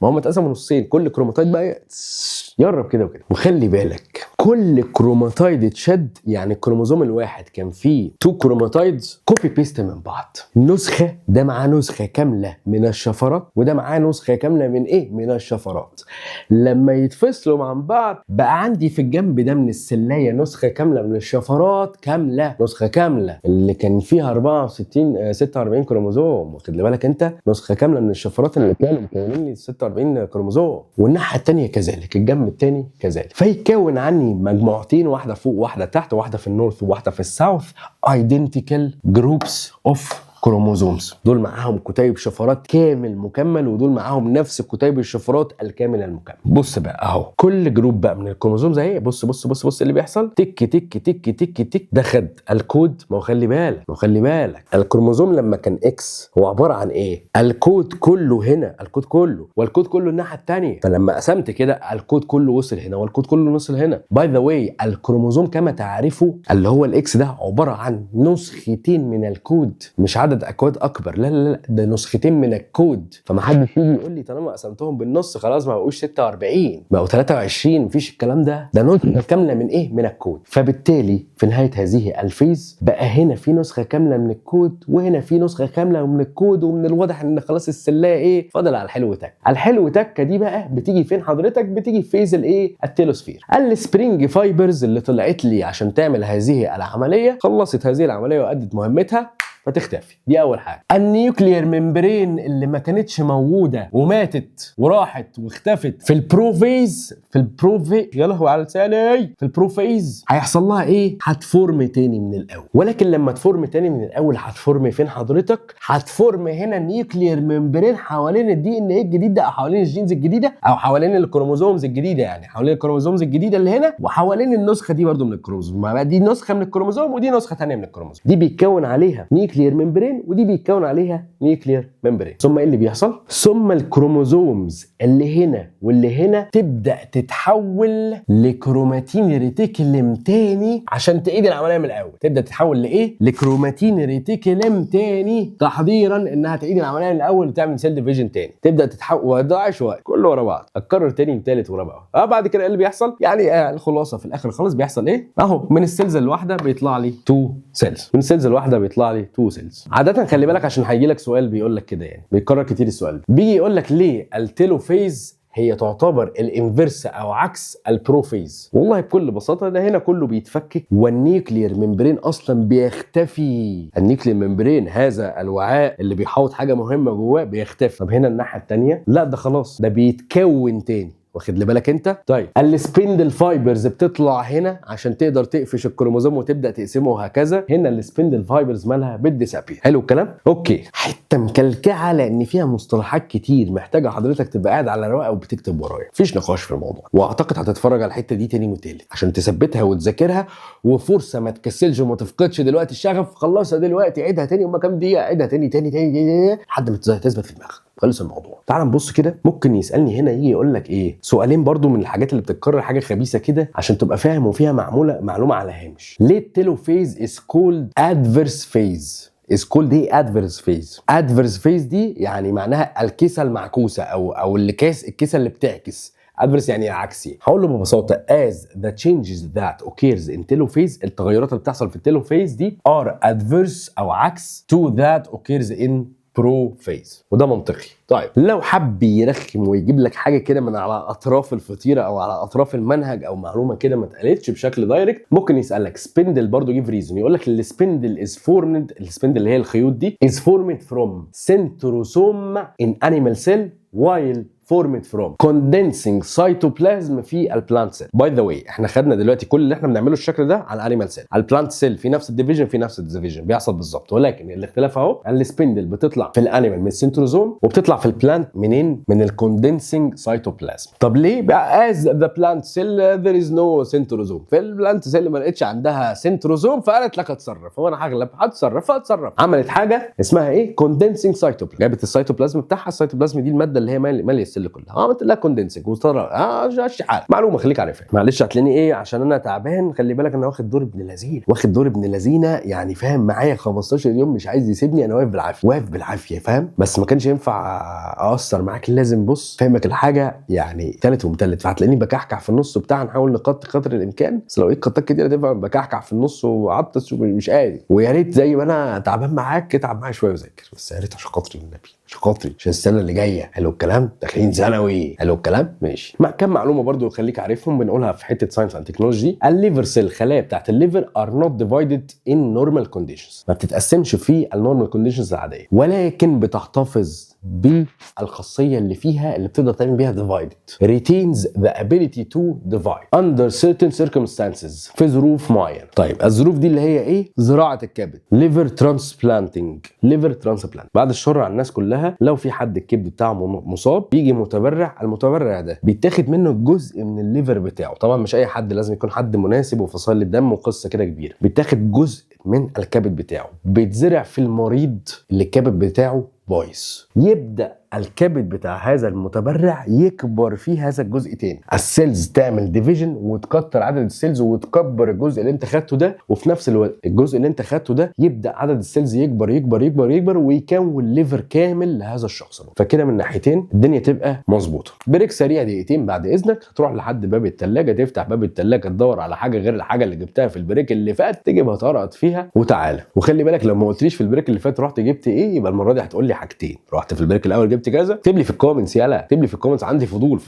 ما هم اتقسموا نصين، كل كروماتايد بقى يقرب كده وكده. وخلي بالك كل كروماتايد اتشد، يعني الكروموزوم الواحد كان فيه 2 كروماتايدز كوبي بيست من بعض، نسخه ده معاه نسخه كامله من الشفرات وده معاه نسخه كامله من ايه؟ من الشفرات. لما يتفصلوا عن بعض بقى عندي في الجنب ده من السلايه نسخه كامله من الشفرات كامله، نسخه كامله اللي كان فيها 46 كروموزوم. واخد بالك انت؟ نسخه كامله من الشفرات اللي كانوا مكونين لي 46 كروموزوم. والناحيه الثانيه كذلك، الجنب الثاني كذلك. فيتكون عني مجموعتين، واحده فوق واحده تحت، واحده في النورث وواحده في الساوث، identical groups of كروموزومز. دول معاهم كتيب شفرات كامل مكمل، ودول معاهم نفس كتيب الشفرات الكامل المكمل. بص بقى اهو كل جروب بقى من الكروموزومز اهي، بص بص بص بص اللي بيحصل، تك تك تك تك تك، ده خد الكود. ما هو خلي بالك الكروموزوم لما كان اكس هو عباره عن ايه؟ الكود كله هنا، الكود كله، والكود كله الناحيه الثانيه. فلما قسمت كده الكود كله وصل هنا والكود كله وصل هنا. باي ذا واي الكروموزوم كما تعرفه اللي هو الاكس ده عباره عن نسختين من الكود، مش عدد اكواد اكبر، لا لا لا، ده نسختين من الكود. فما حدش يجي يقول لي طالما قسمتهم بالنص خلاص ما بقوش 46 بقوا 23، مفيش الكلام ده، ده نسخه كامله من ايه؟ من الكود. فبالتالي في نهايه هذه الفيز بقى هنا في نسخه كامله من الكود وهنا في نسخه كامله من الكود، ومن الواضح ان خلاص السلايه ايه؟ فاضل على الحلو تك. الحلو تكه دي بقى بتيجي فين حضرتك؟ بتيجي في فيز الايه؟ التيلوسفير. السبرينج فايبرز اللي طلعت لي عشان تعمل هذه العمليه خلصت هذه العمليه وادت مهمتها فتختفي. دي اول حاجه. النيوكليير ممبرين اللي ما كانتش موجوده وماتت وراحت واختفت في البروفيز، يا لهوي على لساني، في البروفيز هيحصل لها ايه؟ هتفورم تاني من الاول. ولكن لما تفورم تاني من الاول هتفورم فين حضرتك؟ هتفورم هنا النيوكليير ممبرين حوالين الدي ان ايه الجديد ده، او حوالين الجينز الجديده، او حوالين الكروموزومز الجديده، يعني حوالين الكروموزومز الجديده اللي هنا وحوالين النسخه دي برده من الكروموزوم. ما دي نسخه من الكروموزوم ودي نسخه ثانيه من الكروموزوم. دي بيتكون عليها نيوكليير ممبرين ودي بيتكون عليها نيوكليير ممبرين. ثم ايه اللي بيحصل؟ ثم الكروموزومز اللي هنا واللي هنا تبدا تتحول لكروماتين ريتيكولم تاني عشان تعيد العمليه من الاول. تبدا تتحول لايه؟ لكروماتين ريتيكولم تاني تحضيرا انها تعيد العمليه من الاول وتعمل سيل ديفيجن تاني. تبدا تتحول وده شويه كله ورا بعض، اتكرر تاني وثالث ورابع. بعد كده ايه اللي بيحصل؟ يعني الخلاصه في الاخر خالص بيحصل ايه؟ اهو من السيلز الواحده بيطلع لي 2 سيلز، من السيلز الواحده بيطلع لي 2 سيلز. عاده خلي بالك عشان هيجي لك سؤال بيقول لك كده، يعني بيتكرر كتير السؤال ده، بيجي يقول لك ليه التيلوفيز هي تعتبر الانفيرس او عكس البروفيز؟ والله بكل بساطه ده هنا كله بيتفكك والنيوكليير ممبرين اصلا بيختفي. النيوكليير ممبرين هذا الوعاء اللي بيحوط حاجه مهمه جواه بيختفي. طب هنا الناحيه الثانيه لا، ده خلاص ده بيتكون تاني. واخد لي بالك انت؟ طيب السبندل فايبرز بتطلع هنا عشان تقدر تقفش الكروموزوم وتبدا تقسمه وهكذا. هنا السبندل فايبرز مالها بالديسابير. حلو الكلام؟ اوكي، حته مكلكعه لان فيها مصطلحات كتير محتاجه حضرتك تبقى قاعد على رواقه وبتكتب ورايا، مفيش نقاش في الموضوع. واعتقد هتتفرج على الحته دي تاني وتالت عشان تثبتها وتذاكرها، وفرصه ما تكسلش وما تفقدش دلوقتي الشغف. خلصها دلوقتي، عيدها تاني، هما كام دقيقه، عيدها تاني تاني تاني تاني لحد ما تثبت في دماغك. خلص الموضوع. تعال نبص كده، ممكن يسالني هنا يجي يقول لك ايه سؤالين برضو من الحاجات اللي بتتكرر، حاجه خبيثه كده عشان تبقى فاهم وفيها معلومه على هامش. ليه التيلوفيز از كولد ادفيرس فيز؟ is called ايه adverse phase؟ adverse phase دي يعني معناها الكيسه المعكوسه او الكيسه اللي بتعكس. adverse يعني عكسي. هقول له ببساطه as the changes that occurs in telophase، التغيرات اللي بتحصل في التيلوفيز دي are adverse او عكس to that occurs in prophase، وده منطقي. طيب لو حب يرخم ويجيب لك حاجه كده من على اطراف الفطيره او على اطراف المنهج او معلومه كده ما اتقالتش بشكل دايركت، ممكن يسالك سبندل برضو جيف ريزون، يقول لك السبندل از فورمد، السبندل اللي هي الخيوط دي is formed from centrosome in animal cell while formed from condensing cytoplasm في البلانت سيل. باي ذا واي احنا خدنا دلوقتي كل اللي احنا بنعمله الشكل ده على الانيمال سيل. على البلانت سيل في نفس الديفيجن، في نفس الديفيجن بيحصل بالظبط، ولكن الاختلاف اهو السبندل بتطلع في الانيمال من السنتروزوم وبتطلع في البلانت منين؟ من الكوندنسنج سايتوبلازم. طب ليه بقى as the plant cell there is no centrosome؟ في البلانت سيل ما لقيتش عندها سنتروزوم فقالت لك اتصرف، هو انا هغلب هتصرف فاتصرف. عملت حاجه اسمها ايه؟ كوندنسنج سايتوبلازم. جابت السيتوبلازم بتاعها، السيتوبلازم دي الماده اللي هي ماليه السيل كلها، عملت لها كوندنسنج وطلع حال. معلومه خليك عارفها. معلش هتلاقيني ايه عشان انا تعبان، خلي بالك انا واخد دور ابن لذينه، واخد دور ابن لذينه يعني فاهم، معايا 15 يوم مش عايز يسيبني، انا واقف بالعافيه واقف بالعافيه فاهم، بس ما كانش ينفع اقصر معاك، لازم بص فهمك الحاجه يعني ثالث ومثلث، فهتلاقيني بكحكح في النص بتاع، نحاول نقطع قدر الامكان، بس لو ايه قطات كتير تنفع بكحكح في النص وعطس ومش قادر. ويا ريت زي ما انا تعبان معاك اتعب معايا شويه وذاكر، بس يا ريت عشان خاطري النبي، عشان خاطري، عشان السنه اللي جايه. حلو الكلام؟ داخلين ثانوي. حلو الكلام؟ ماشي. مع كام معلومه برضو خليك عارفهم بنقولها في حته ساينس اند تكنولوجي. الليفر سيل، الخلايا بتاعت الليفر ار نوت ديفايدد ان نورمال كونديشنز، ما بتتقسمش في النورمال كونديشنز العاديه، ولكن بتحتفظ بالخاصيه اللي فيها اللي بتقدر تعمل بيها ديفايدد. retains the ability to divide under certain circumstances، في ظروف معينه. طيب الظروف دي اللي هي ايه؟ زراعه الكبد، liver transplanting، liver transplant. بعد الشر على الناس كلها، لو في حد الكبد بتاعه مصاب يجي متبرع، المتبرع ده بيتاخد منه جزء من الليفر بتاعه، طبعا مش اي حد، لازم يكون حد مناسب وفصائل الدم وقصه كده كبيره، بيتاخد جزء من الكبد بتاعه بيتزرع في المريض اللي الكبد بتاعه بايظ، يبدا الكبد بتاع هذا المتبرع يكبر فيه هذا الجزء تاني، السيلز تعمل ديفيجن وتكتر عدد السيلز وتكبر الجزء اللي انت خدته ده، وفي نفس الوقت الجزء اللي انت خدته ده يبدا عدد السيلز يكبر يكبر يكبر يكبر ويكون ليفر كامل لهذا الشخص. فكده من ناحيتين الدنيا تبقى مظبوطه. بريك سريع دقيقتين بعد اذنك، هتروح لحد باب الثلاجه، تفتح باب الثلاجه تدور على حاجه غير الحاجه اللي جبتها في البريك اللي فات، تجيبها تقرأت فيها وتعالى. وخلي بالك لو ما قلتليش في البريك اللي فات رحت جبت ايه، يبقى المره دي هتقول لي حاجتين، رحت في البريك الاول جبت كذا، اكتب لي في الكومنتس، يلا اكتب لي في الكومنتس، عندي فضول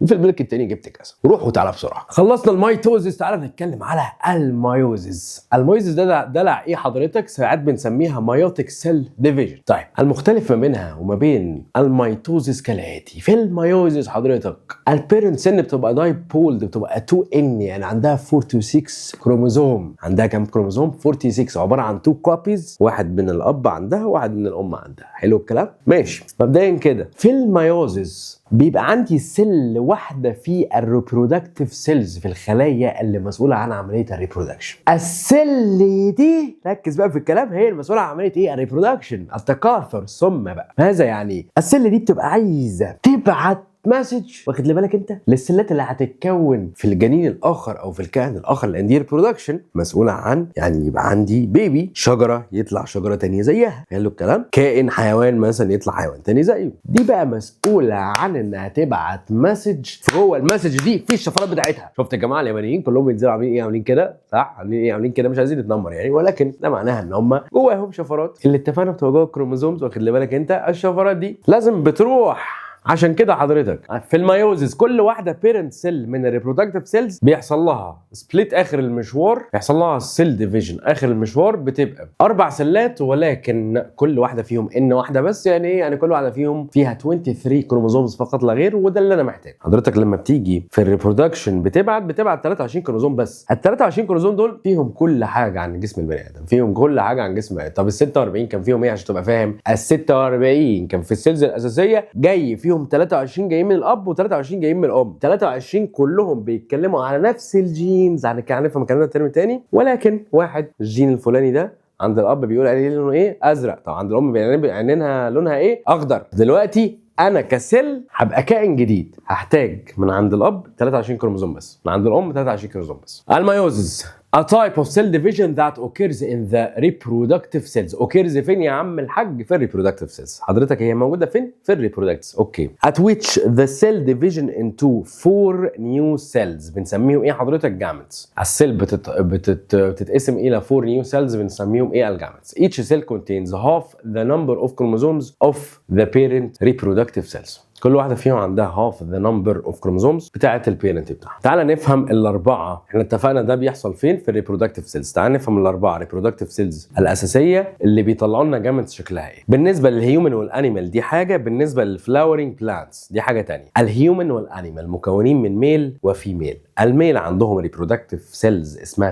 في البريك الثاني جبت كذا. روح وتعالى بسرعه. خلصنا الميتوزيس، تعالى نتكلم على الميوزيس. الميوزيس ده دلع ايه حضرتك؟ ساعات بنسميها مايوتيك سيل ديفيجن. طيب المختلف ما بينها وما بين الميتوزيس كالاتي. في الميوزيس حضرتك البيرنت سن بتبقى دايبولد، بتبقى 2 ان، يعني عندها 46 كروموزوم. عندها كام كروموزوم؟ 46، عباره عن 2 كوبيز، واحد من الاب عندها وواحد من الام عندها. حلو الكلام؟ ماشي. مبدئيا كده في الميوزيس بيبقى عندي سيل واحده في الريبرودكتيف سيلز، في الخلايا اللي مسؤوله عن عمليه الريبرودكشن. السيل دي ركز بقى في الكلام، هي المسؤوله عن عمليه ايه؟ الريبرودكشن، التكاثر. ثم بقى ماذا يعني؟ السيل دي بتبقى عايزه تبعت مسج، واخد لي بالك انت، للسلات اللي هتتكون في الجنين الاخر او في الكائن الاخر اللي عندي ريبرودكشن، مسؤوله عن يعني يبقى عندي بيبي، شجره يطلع شجره تانية زيها، حلو الكلام، كائن حيوان مثلا يطلع حيوان تاني زيه. دي بقى مسؤوله عن انها تبعت مسج، جوه المسج دي في الشفرات بتاعتها. شفت يا جماعه اليابانيين كلهم بينزلوا عاملين ايه؟ عاملين كده صح؟ عاملين ايه؟ عاملين كده، مش عايزين نتنمر يعني، ولكن ده معناها ان هم جواهم شفرات اللي اتفقنا بتبقى جوه الكروموزومز، واخد لي بالك انت. الشفرات دي لازم بتروح عشان كده حضرتك في الميوزيس كل واحده بيرنت سيل من الريبرودكتيف سيلز بيحصل لها سبليت اخر المشوار، يحصل لها سيل ديفيجن اخر المشوار، بتبقى 4 سلات ولكن كل واحده فيهم ان واحده بس. يعني ايه؟ يعني كل واحده فيهم فيها 23 كروموزومز فقط لا غير، وده اللي انا محتاجه. حضرتك لما بتيجي في الريبرودكشن بتبعت 23 كروموزوم بس. ال 23 كروموزوم دول فيهم كل حاجه عن جسم البني ادم، فيهم كل حاجه عن جسم البني ادم. طب ال 46 كان فيهم ايه عشان تبقى فاهم؟ ال 46 كان في السيلز الاساسيه جاي فيهم 23 جايين من الاب و23 جايين من الام. 23 كلهم بيتكلموا على نفس الجينز، هنفهم الكلام ده ترم تاني، ولكن واحد الجين الفلاني ده عند الاب بيقول عليه لونه ايه؟ ازرق. طب عند الام بيعينها لونها ايه؟ اخضر. دلوقتي انا كسل هبقى كائن جديد، هحتاج من عند الاب 23 كروموزوم بس، من عند الام 23 كروموزوم بس. الميوزيس a type of cell division that occurs in the reproductive cells. occurs فين يا عم الحاج؟ في reproductive cells. حضرتك هي موجوده فين؟ في reproductive. اوكي. at which the cell division into 4 new cells بنسميهم ايه حضرتك؟ gametes. السيل بتتقسم الى 4 new cells بنسميهم ايه؟ الجاميتس. each cell contains half the number of chromosomes of the parent reproductive cells. كل واحده فيهم عندها half the number of chromosomes بتاعه البيرنت بتاعها. تعال نفهم الاربعه، احنا اتفقنا ده بيحصل فين؟ في الريبرودكتيف سيلز. تعال نفهم الاربعه ريبرودكتيف سيلز الاساسيه اللي بيطلعوا لنا جاميتس شكلها ايه. بالنسبه للهيومن والانيمال دي حاجه، بالنسبه للفلاورينج بلانتس دي حاجه ثانيه. الهيومن والانيمال مكونين من ميل وفيميل. الميل عندهم ريبرودكتيف سيلز اسمها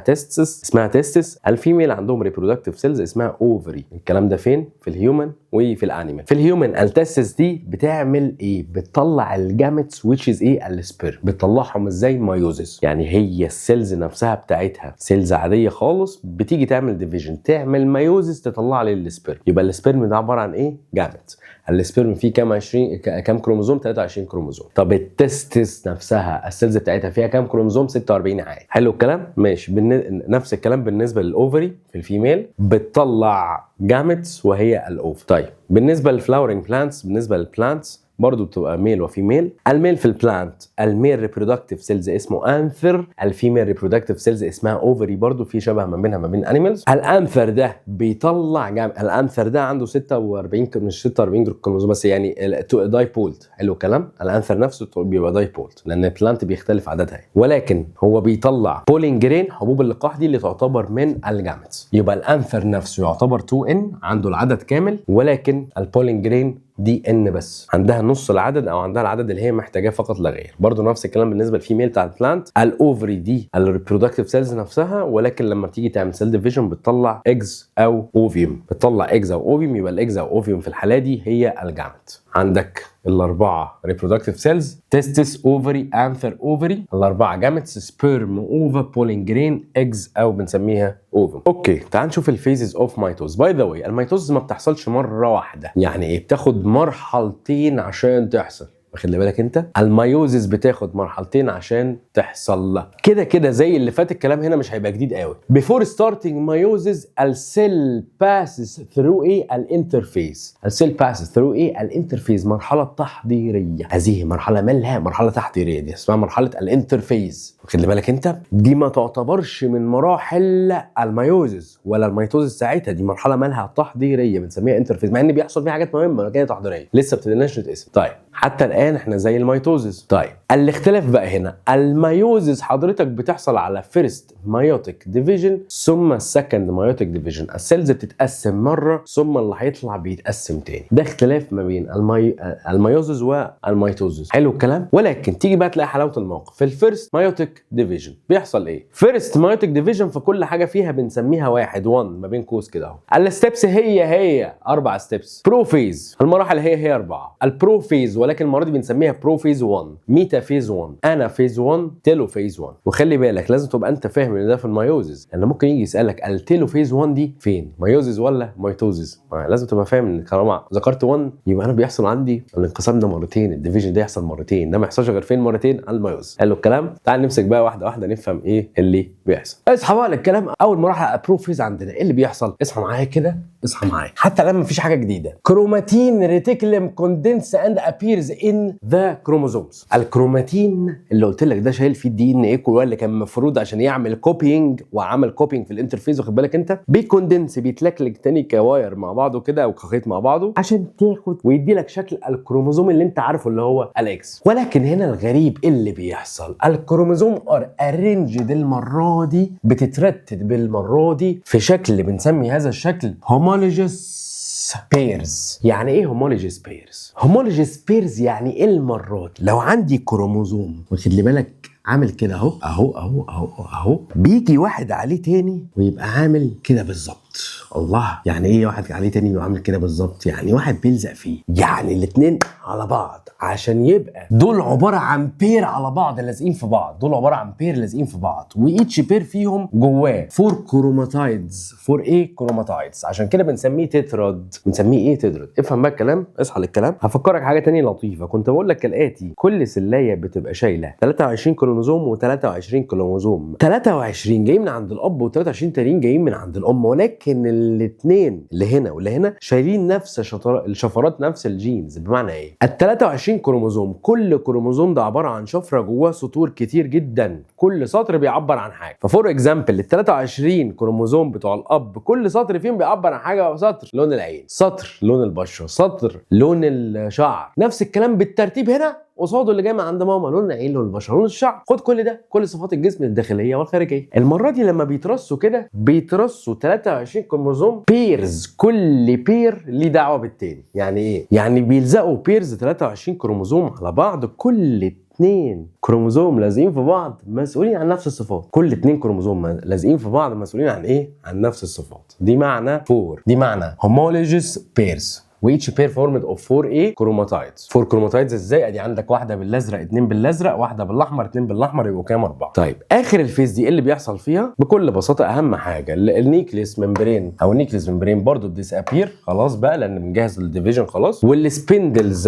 تستس، الفيميل عندهم ريبرودكتيف سيلز اسمها اوفري. الكلام ده فين؟ في الهيومن وفي الانيمال. في الهيومن التستس دي بتعمل ايه؟ بتطلع الجاميتس which is ايه؟ السبيرم. بتطلعهم ازاي؟ مايوزيس. يعني هي السيلز نفسها بتاعتها سيلز عاديه خالص، بتيجي تعمل ديفيجن، تعمل مايوزيس، تطلع لي السبيرم. يبقى السبيرم ده عباره عن ايه؟ جاميت. السبيرم فيه كام كروموزوم؟ 23 كروموزوم. طب التستس نفسها السيلز بتاعتها فيها كام كروموزوم؟ 46 عادي. حلو الكلام؟ ماشي. نفس الكلام بالنسبه للاوفري في الفيميل، بتطلع جاميتس وهي الاوف. طيب بالنسبه للفلاورينج بلانتس، بالنسبه للبلانتس برضو بتبقى ميل وفيميل. الميل في البلانت الميل ريبرودكتيف سيلز اسمه انثر، الفيميل ريبرودكتيف سيلز اسمها اوفري. برضو في شبه ما بينها ما بين انيمالز. الانثر ده بيطلع الانثر ده عنده 46 مش 46 كروموزوم بس، يعني دايبولد. حلو الكلام؟ الانثر نفسه بيبقى دايبولد لان البلانت بيختلف عددها، ولكن هو بيطلع بولين جرين، حبوب اللقاح دي اللي تعتبر من الجاميتس. يبقى الانثر نفسه يعتبر 2N، عنده العدد كامل، ولكن البولين جرين دي ان بس، عندها نص العدد او عندها العدد اللي هي محتاجاه فقط لا غير. برضو نفس الكلام بالنسبه للفيميل بتاع البلانت. الاوفري دي الريبرودكتيف سيلز نفسها، ولكن لما بتيجي تعمل سيل ديفيجن بتطلع ايجز او اوفيوم. بتطلع ايجز او اوفيوم، يبقى الايجز او اوفيوم في الحاله دي هي الجاميت. عندك الاربعه ريبرودكتيف سيلز: تستس، اوفري، انثر، اوفري. الاربعه جاميتس: سبيرم، اوفا، بولين جرين، ايجز او بنسميها اوفم. اوكي تعال نشوف الفيزز اوف ميتوز. باي ذا واي الميتوز ما بتحصلش مره واحده، يعني ايه؟ بتاخد مرحلتين عشان تحصل. واخد بالك انت؟ الميوزيس بتاخد مرحلتين عشان تحصل. كده زي اللي فات، الكلام هنا مش هيبقى جديد قوي. before starting meiosis السيل passes through ايه؟ الانترفيز. السيل passes through ايه؟ الانترفيز، مرحله تحضيريه. هذه مرحله مالها؟ مرحله تحضيريه، دي اسمها مرحله الانترفيز. واخد بالك انت؟ دي ما تعتبرش من مراحل الميوزيس ولا الميتوزيس ساعتها، دي مرحله مالها تحضيريه بنسميها انترفيز، مع ان بيحصل فيها حاجات مهمه لكن تحضيريه لسه بتديناش نتقسم. طيب حتى الان احنا زي الميتوزيس. طيب الاختلاف بقى هنا، الميوزيس حضرتك بتحصل على فيرست مايوتيك ديفيجن ثم سكند مايوتيك ديفيجن. السيلز بتتقسم مره ثم اللي هيطلع بيتقسم تاني. ده اختلاف ما بين الميوزيس والميتوزيس. حلو الكلام؟ ولكن تيجي بقى تلاقي حلاوه الموقف. في الفيرست مايوتيك ديفيجن بيحصل ايه؟ فيرست مايوتيك ديفيجن فكل حاجه فيها بنسميها 1 ما بين قوس كده اهو. الستبس هي 4 ستبس. بروفيز المراحل هي 4. البروفيز ولكن المره دي بنسميها بروفيز 1، ميتا فيز 1، انا فيز 1، تيلو فيز 1. وخلي بالك لازم تبقى انت فاهم ان ده في الميوزيس، لان ممكن يجي يسالك التيلو فيز 1 دي فين؟ ميوزيس ولا ميتوزيس؟ لازم تبقى فاهم ان طالما ذكرت 1 يبقى انا بيحصل عندي الانقسام ده مرتين، الديفيجن ده يحصل مرتين، ده ما يحصلش غير فين؟ مرتين الميوزيس. حلو الكلام؟ تعال نمسك بقى واحده واحده نفهم ايه اللي بيحصل. اصحى بقى للكلام. اول مرحله بروفيز عندنا ايه اللي بيحصل؟ اصحى معايا كده، اصحى معايا. حتى لما مفيش حاجه جديده، كروماتين ريتيكولم كوندنس اند ابيرز ان between the chromosomes. الكروماتين اللي قلت لك ده شايل فيه الدي ان ايه كله اللي كان المفروض عشان يعمل كوبينج وعمل كوبينج في الانترفيز، واخد بالك انت، بيكوندنس بيتلكلك تاني كواير مع بعضه كده او كخيط مع بعضه عشان تاخد ويدي لك شكل الكروموزوم اللي انت عارفه اللي هو الاكس. ولكن هنا الغريب اللي بيحصل، الكروموزوم ار ارينجد المره دي، بتترتب بالمره دي في شكل بنسمي هذا الشكل homologous بيرز. يعني ايه هومولوجيس بيرز؟ هومولوجيس بيرز يعني ايه المرات لو عندي كروموزوم واخد لي بالك عامل كده اهو اهو اهو اهو اهو، بيجي واحد عليه تاني ويبقى عامل كده بالظبط. الله، يعني ايه واحد عليه تاني وعامل كده بالظبط؟ يعني واحد بيلزق فيه، يعني الاتنين على بعض عشان يبقى دول عباره عن بير على بعض لازقين في بعض، دول عباره عن بير لازقين في بعض، وايتش بير فيهم جواه 4 كروماتايدز. 4 ايه؟ كروماتايدز. عشان كده بنسميه تتراد. بنسميه ايه؟ تتراد. افهم بقى الكلام، اصحى للكلام. هفكرك حاجه تانية لطيفه، كنت بقول لك كالاتي: كل سلايه بتبقى شايله 23 كروموزوم و23 كروموزوم، 23 جايين من عند الاب و23 تانيين جايين من عند الام، ولكن الاثنين اللي هنا واللي هنا شايلين نفس الشفرات، نفس الجينز. بمعنى ايه؟ ال 23 كروموزوم، كل كروموزوم ده عباره عن شفره جواه سطور كتير جدا، كل سطر بيعبر عن حاجه. ففور اكزامبل ال 23 كروموزوم بتوع الاب كل سطر فيهم بيعبر عن حاجه، سطر لون العين، سطر لون البشره، سطر لون الشعر. نفس الكلام بالترتيب هنا قصاده اللي جاي من عند ماما، لون العين، لون البشره، لون الشعر. خد كل ده، كل صفات الجسم الداخليه والخارجيه. المره دي لما بيترصوا كده بيترصوا 23 كروموزوم بيرز، كل بير ليه دعوه بالتاني. يعني ايه؟ يعني بيلزقوا بيرز 23 كروموزوم على بعض، كل 2 كروموزوم لازقين في بعض مسؤولين عن نفس الصفات. كل 2 كروموزوم لازقين في بعض مسؤولين عن ايه؟ عن نفس الصفات. دي معنى 4، دي معنى homologous pairs. وeach pair formed of 4 كروماتايدز. 4 كروماتايدز ازاي؟ ادي عندك واحده بالازرق، 2 بالازرق، واحده بالاحمر، 2 بالاحمر، يبقوا كام؟ 4. طيب اخر الفيز دي اللي بيحصل فيها بكل بساطه اهم حاجه النيكليس ممبرين، او النيكليس ممبرين برضو بتسابير خلاص بقى لان بنجهز الديفيجن خلاص، والسبندلز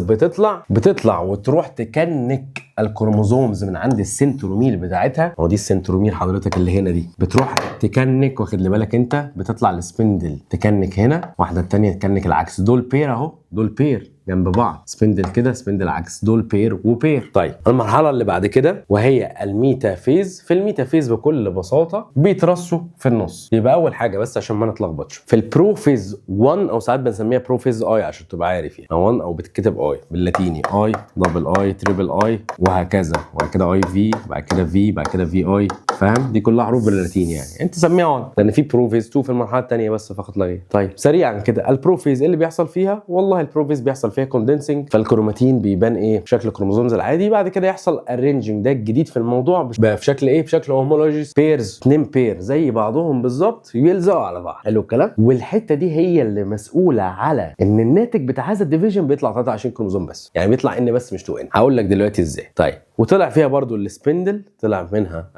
بتطلع وتروح تكنك الكروموزومز من عند السنترومير بتاعتها. هو دي السنترومير حضرتك اللي هنا دي، بتروح تكنك، واخد لي بالك انت، بتطلع السبندل تكنك هنا، واحده الثانيه تكنك العكس. دول بير اهو، دول بير جنب بعض، سبندل كده سبندل عكس، دول بير وبير. طيب المرحله اللي بعد كده وهي الميتافيز. في الميتافيز بكل بساطه بيترصوا في النص. يبقى اول حاجه بس عشان ما نتلخبطش، في البروفيز 1 او ساعات بنسميها بروفيز اي عشان تبقى عارف يعني 1 او بتتكتب اي باللاتيني، اي دبل اي تريبل اي وهكذا، وبعد كده اي في، بعد كده في، بعد كده في اي، فاهم؟ دي كلها حروف باللاتيني يعني، انت سميها 1 لان في بروفيز 2 في المرحله الثانيه بس فقط لا غير. طيب سريعا كده البروفيز اللي بيحصل فيها، والله البروفيز بيحصل فيها كوندنسنج، فالكروماتين بيبان ايه؟ بشكل كروموزومز العادي. بعد كده يحصل ارينجنج، ده الجديد في الموضوع، بقى في شكل ايه؟ بشكل هومولوجيس بيرز، 2 بير زي بعضهم بالظبط يلزقوا على بعض. حلو الكلام. والحته دي هي اللي مسؤوله على ان الناتج بتاع هذا الديفيجن بيطلع 23 كروموزوم بس، يعني بيطلع ان بس مش 2 ان. هقول لك دلوقتي ازاي. طيب وطلع فيها برضو السبندل، طلع منها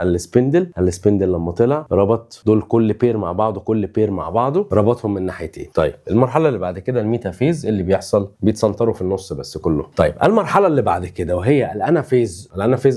السبندل لما طلع ربط دول كل بير مع بعضه، كل بير مع بعضه ربطهم من ناحيتين. طيب المرحله اللي بعد كده الميتافيز اللي بيحصل بيتسنطروا في النص بس كله. طيب المرحله اللي بعد كده وهي الانافيز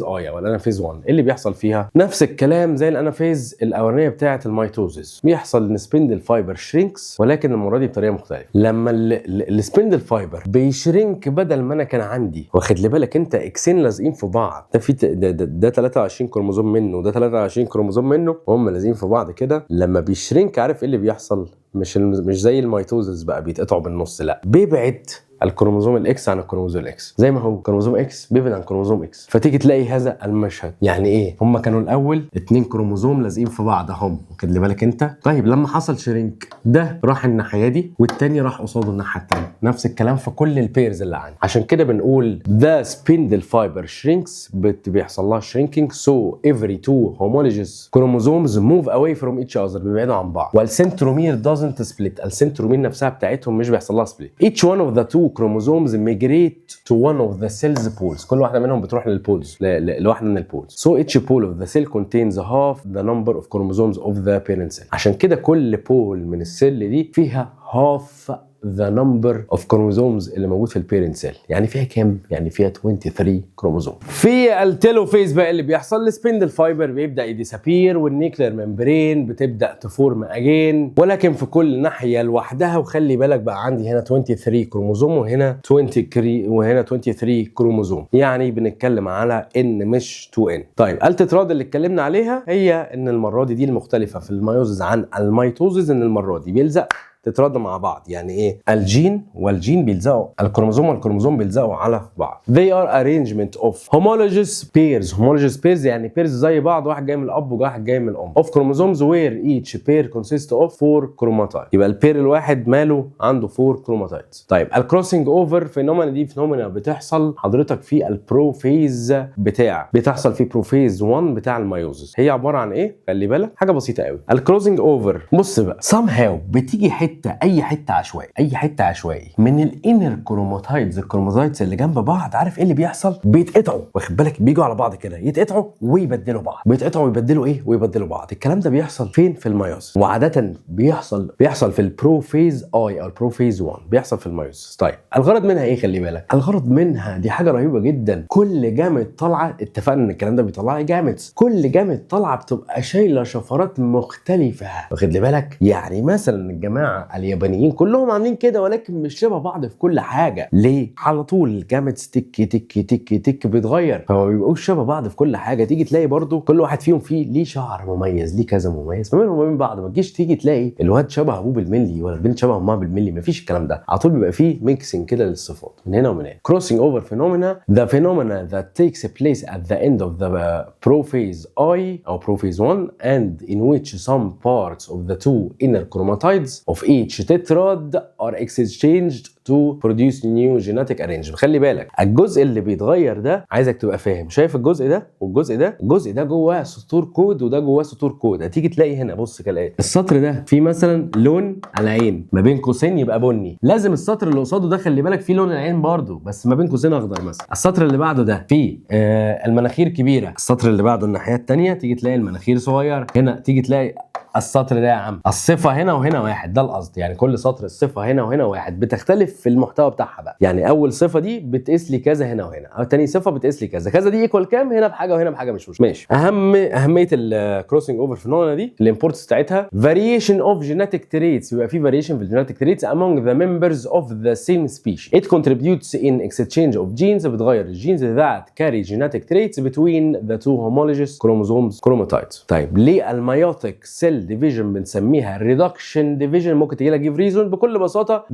اي او الانافيز 1، اللي بيحصل فيها نفس الكلام زي الانافيز الاولانيه بتاعه الميتوزيس، بيحصل ان سبندل فايبر شرينكس، ولكن المره دي بطريقه مختلفه. لما السبندل فايبر بيشرينك، بدل ما انا كان عندي واخد لي بالك انت اكسين لازقين في بعض، ده في ده 23 كروموزوم منه وده 23 كروموزوم منه وهم لازقين في بعض كده، لما بيشرينك عارف ايه اللي بيحصل؟ مش زي الميتوزيس بقى بيتقطعوا بالنص، لا بيبعد الكروموزوم الاكس عن الكروموزوم الاكس، زي ما هو كروموزوم اكس بيبعد عن كروموزوم اكس. فتيجي تلاقي هذا المشهد. يعني ايه؟ هم كانوا الاول 2 كروموزوم لازقين في بعض اهم، واخد لي بالك انت. طيب لما حصل شرينك ده راح الناحيه دي والتاني راح قصاده الناحيه الثانيه، نفس الكلام في كل البيرز اللي عندي. عشان كده بنقول the spindle fiber shrinks، بيحصل لها shrinking so every 2 homologous chromosomes move away from each other، بيبعدوا عن بعض. والسنترومير doesn't split، السنترومير نفسها بتاعتهم مش بيحصل لها split. each one of the 2 chromosomes migrate to one of the cell's poles، كل واحده منهم بتروح للبولز، لواحده من البولز. so each pole of the cell contains half the number of chromosomes of the parent cell. عشان كده كل بول من السيل دي فيها half the number of chromosomes اللي موجود في البيرنت سيل. يعني فيها كام؟ يعني فيها 23 كروموزوم. في التيلوفيز بقى اللي بيحصل، السبندل فايبر بيبدا يديسابير والنيوكلير ممبرين بتبدا تفورم اجين، ولكن في كل ناحيه لوحدها. وخلي بالك بقى عندي هنا 23 كروموزوم وهنا 23 كروموزوم، يعني بنتكلم على ان مش 2 n. طيب التتراد اللي اتكلمنا عليها هي ان المره دي المختلفه في الميوزز عن الميتوزز، ان المره دي بيلزق تترادوا مع بعض. يعني ايه؟ الجين والجين بيلزقوا، الكروموزوم والكروموزوم بيلزقوا على بعض. They are arrangement of homologous pairs. homologous pairs يعني pairs زي بعض، واحد جاي من الاب وواحد جاي من الام. of chromosomes where each pair consists of 4 chromatids. يبقى البير الواحد ماله عنده 4 chromatids. طيب الكروسنج اوفر فينومينا دي فينومينا بتحصل حضرتك في البروفيز بتحصل في بروفيز 1 بتاع الميوزس. هي عباره عن ايه؟ خلي بالك حاجه بسيطه قوي. الكروسنج اوفر بص بقى somehow بتيجي اي حته عشوائي من الانر كروماتايدز، الكروماتايدز اللي جنب بعض. عارف ايه اللي بيحصل؟ بيتقطعوا، واخد بالك؟ بيجوا على بعض كده، يتقطعوا ويبدلوا بعض، بيتقطعوا ويبدلوا ايه؟ ويبدلوا بعض. الكلام ده بيحصل فين؟ في الميوزس. وعاده بيحصل في البروفيز اي او البروفيز 1، بيحصل في الميوزس. طيب الغرض منها ايه؟ خلي بالك الغرض منها دي حاجه رهيبه جدا. كل جامد طالعه، اتفقنا ان الكلام ده بيطلع لي جامدز، كل جامد طالعه بتبقى شايله شفرات مختلفه، واخد بالك؟ يعني مثلا الجماعه اليابانيين كلهم عاملين كده، ولكن مش شبه بعض في كل حاجه. ليه؟ على طول الجامدز تك بيتغير، فما بيبقوش شبه بعض في كل حاجه. تيجي تلاقي برضو كل واحد فيهم فيه ليه شعر مميز، ليه كذا مميز ما بينهم وما بين بعض. ما تجيش تيجي تلاقي الواد شبه ابوه بالملي ولا البنت شبه امها بالملي، مفيش الكلام ده. على طول بيبقى فيه ميكسنج كده للصفات من هنا ومن هنا. crossing over phenomena the phenomena that takes place at the end of the prophase I or prophase 1 and in which some parts of the two inner chromatids of each tetrad are exchanged to produce new genetic arrangement. خلي بالك الجزء اللي بيتغير ده عايزك تبقى فاهم. شايف الجزء ده والجزء ده؟ الجزء ده جواه سطور كود وده جواه سطور كود. هتيجي تلاقي هنا بص كالاتي، السطر ده فيه مثلا لون العين ما بين قوسين يبقى بني، لازم السطر اللي قصاده ده خلي بالك فيه لون العين برضو بس ما بين قوسين اخضر مثلا. السطر اللي بعده ده فيه المناخير كبيره، السطر اللي بعده الناحيه الثانيه تيجي تلاقي المناخير صغيره، هنا تيجي تلاقي السطر ده يا عم الصفه هنا وهنا واحد، ده القصد. يعني كل سطر الصفه هنا وهنا واحد، بتختلف في المحتوى بتاعها بقى. يعني اول صفه دي بتقيس لي كذا هنا وهنا، او تاني صفه بتقيس لي كذا كذا، دي ايكوال كام هنا بحاجه وهنا بحاجه، مش ماشي. اهميه الكروسنج اوفر فينومينا دي الامبورتنس بتاعتها variation of genetic traits. يبقى في variation في genetic traits among the members of the same species. It contributes in exchange of genes. بتغير الجينز that carry genetic traits between the two homologous chromatids. طيب ليه الميوتيك سيل ديفيجن بنسميها ريدكشن ديفيجن؟ ممكن تجي لك give reason بكل بساطه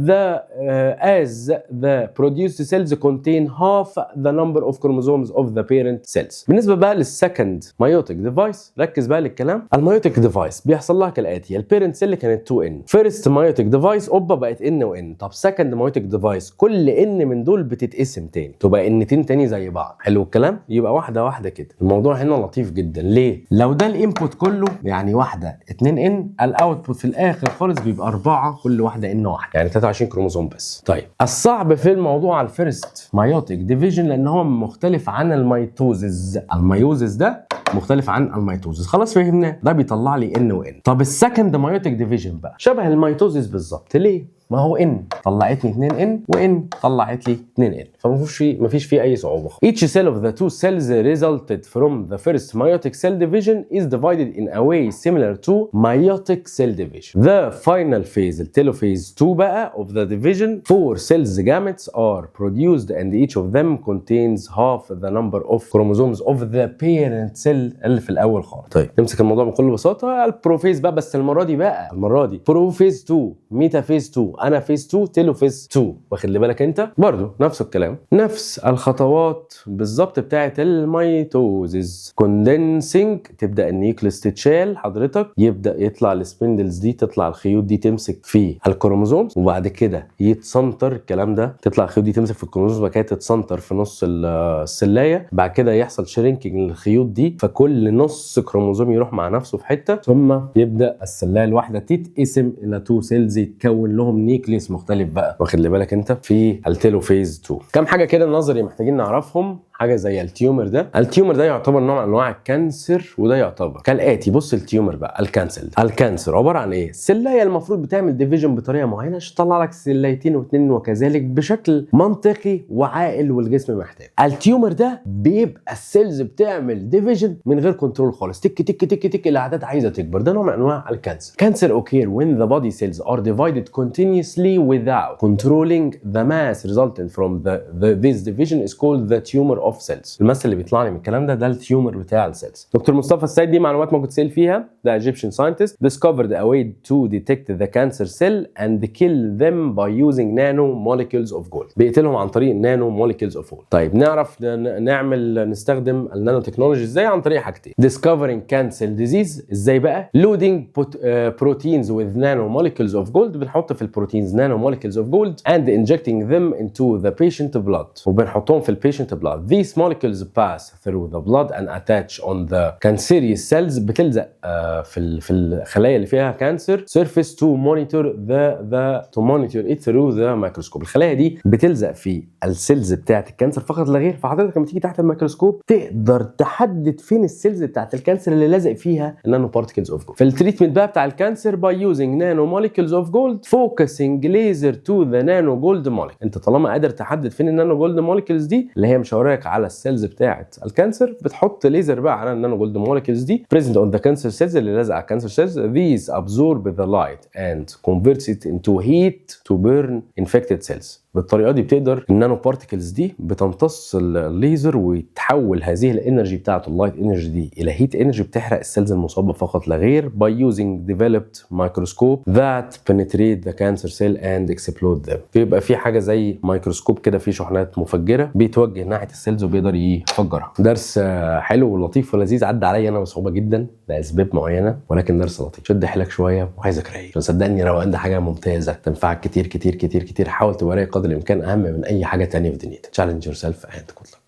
as the produced cells contain half the number of chromosomes of the parent cells. بالنسبه بقى للسكند مايوتيك ديفايس، ركز بقى للكلام. المايوتيك ديفايس بيحصل لها كالاتي: البيرنت سيل كانت 2 n، فيرست مايوتيك ديفايس اوبا بقت n وn. طب سكند مايوتيك ديفايس كل n من دول بتتقسم تاني، تبقى نتين تاني زي بعض. حلو الكلام؟ يبقى واحده واحده كده. الموضوع هنا لطيف جدا. ليه؟ لو ده الانبوت كله يعني واحده 2 n، الاوتبوت في الاخر خالص بيبقى 4، كل واحده n واحده، يعني 23 كروموسوم بس. طيب الصعب في الموضوع على الفيرست مايوتيك ديفيجن لان هو مختلف عن الميتوزز. الميوزز ده مختلف عن الميتوزز، خلاص فهمناه، ده بيطلع لي ان وان. طب السكند مايوتيك ديفيجن بقى شبه الميتوزز بالظبط. ليه؟ ما هو ان طلعت لي 2 ان وان طلعت لي 2 ان، فمفيش فيه اي صعوبه. Each cell of the two cells resulted from the first meiotic cell division is divided in a way similar to meiotic cell division. The final phase, telophase 2 بقى of the division, 4 cells gametes are produced and each of them contains half the number of chromosomes of the parent cell اللي في الاول خالص. طيب نمسك الموضوع بكل بساطه. البروفيز بقى، بس المره دي بروفيز 2 ميتافيز 2 انا فيز 2 تيلوفيز 2، واخد لي بالك انت؟ برضو نفس الكلام، نفس الخطوات بالظبط بتاعه الميتوزيس. كوندنسنج، تبدا النيوكليس تتشال حضرتك، يبدا يطلع السبندلز دي، تطلع الخيوط دي تمسك في الكروموزومز، وبعد كده يتسنتر الكلام ده، تطلع الخيوط دي تمسك في الكروموزومز، وبعد كده تتسنتر في نص السلايه، بعد كده يحصل شرينكينج للخيوط دي، فكل نص كروموزوم يروح مع نفسه في حته، ثم يبدا السلايه الواحده تتقسم الى 2 سيلز يتكون لهم نيوكليس مختلف بتتقلب بقى، واخد لي بالك انت، في التيلوفيز 2. كام حاجه كده نظري محتاجين نعرفهم. حاجه زي التيومر ده يعتبر نوع من انواع الكانسر، وده يعتبر كالاتي. بص التيومر بقى، الكانسر عباره عن ايه؟ سلايه المفروض بتعمل ديفيجن بطريقه معينه عشان تطلع لك سلايتين واثنين وكذلك بشكل منطقي وعاقل والجسم محتاج. التيومر ده بيبقى السيلز بتعمل ديفيجن من غير كنترول خالص، تك تك تك تك الاعداد عايزه تكبر. ده نوع من انواع الكانسر. كانسر occur when the body cells are divided continuously without controlling the mass resulting from this division is called the tumor of cells. المثل اللي بيطلع لي من الكلام ده التيومر بتاع السيلز. دكتور مصطفى السيد دي معلومات ممكن تسال فيها. The Egyptian scientist discovered a way to detect the cancer cell and kill them by using nanomolecules of gold. بيقتلهم عن طريق nanomolecules of gold. طيب نعرف نستخدم النانو تكنولوجي ازاي؟ عن طريق حاجتين. Discovering cancer disease ازاي بقى؟ Loading proteins with nanomolecules of gold. بنحط في البروتينز nanomolecules of gold and injecting them into the patient blood. وبنحطهم في البيشنت blood. These molecules pass through the blood and attach on the cancerous cells. بتلزق في الخلايا اللي فيها كانسر surface to monitor it through the microscope. الخلايا دي بتلزق في السيلز بتاعت الكانسر فقط لا غير. فحضرتك لما تيجي تحت الميكروسكوب تقدر تحدد فين السيلز بتاعت الكانسر اللي لازق فيها النانو بارتكلز اوف جولد. في التريتمنت بقى بتاع الكانسر by using nanomolecules of gold focusing laser to the nano gold molecule. انت طالما قادر تحدد فين النانو جولد موليكيولز دي اللي هي مشاورك على السيلز بتاعت الكانسر، بتحط ليزر بقى على النانو جولد موليكيولز دي present on the cancer cells اللي لازقه على الكانسر سيلز. These absorb the light and converts it into heat to burn infected cells. بالطريقه دي بتقدر النانو بارتكلز دي بتمتص الليزر وتحول هذه الانرجي بتاعته اللايت انرجي دي الى هيت انرجي بتحرق السيلز المصابه فقط لا غير by using developed microscope that penetrate the cancer cell and explode them. بيبقى في حاجه زي ميكروسكوب كده فيه شحنات مفجره بيتوجه ناحيه السيلز وبيقدر يفجرها. درس حلو ولطيف ولذيذ عدى عليا انا بصعوبه جدا لاسباب معينه، ولكن درس لطيف. شد حيلك شويه وعايزك رايق، صدقني روقان ده حاجه ممتازه تنفعك كتير كتير كتير كتير. حاول تبقى رايق قدر الامكان، اهم من اي حاجه تانية في دنيتك. challenge yourself and good luck.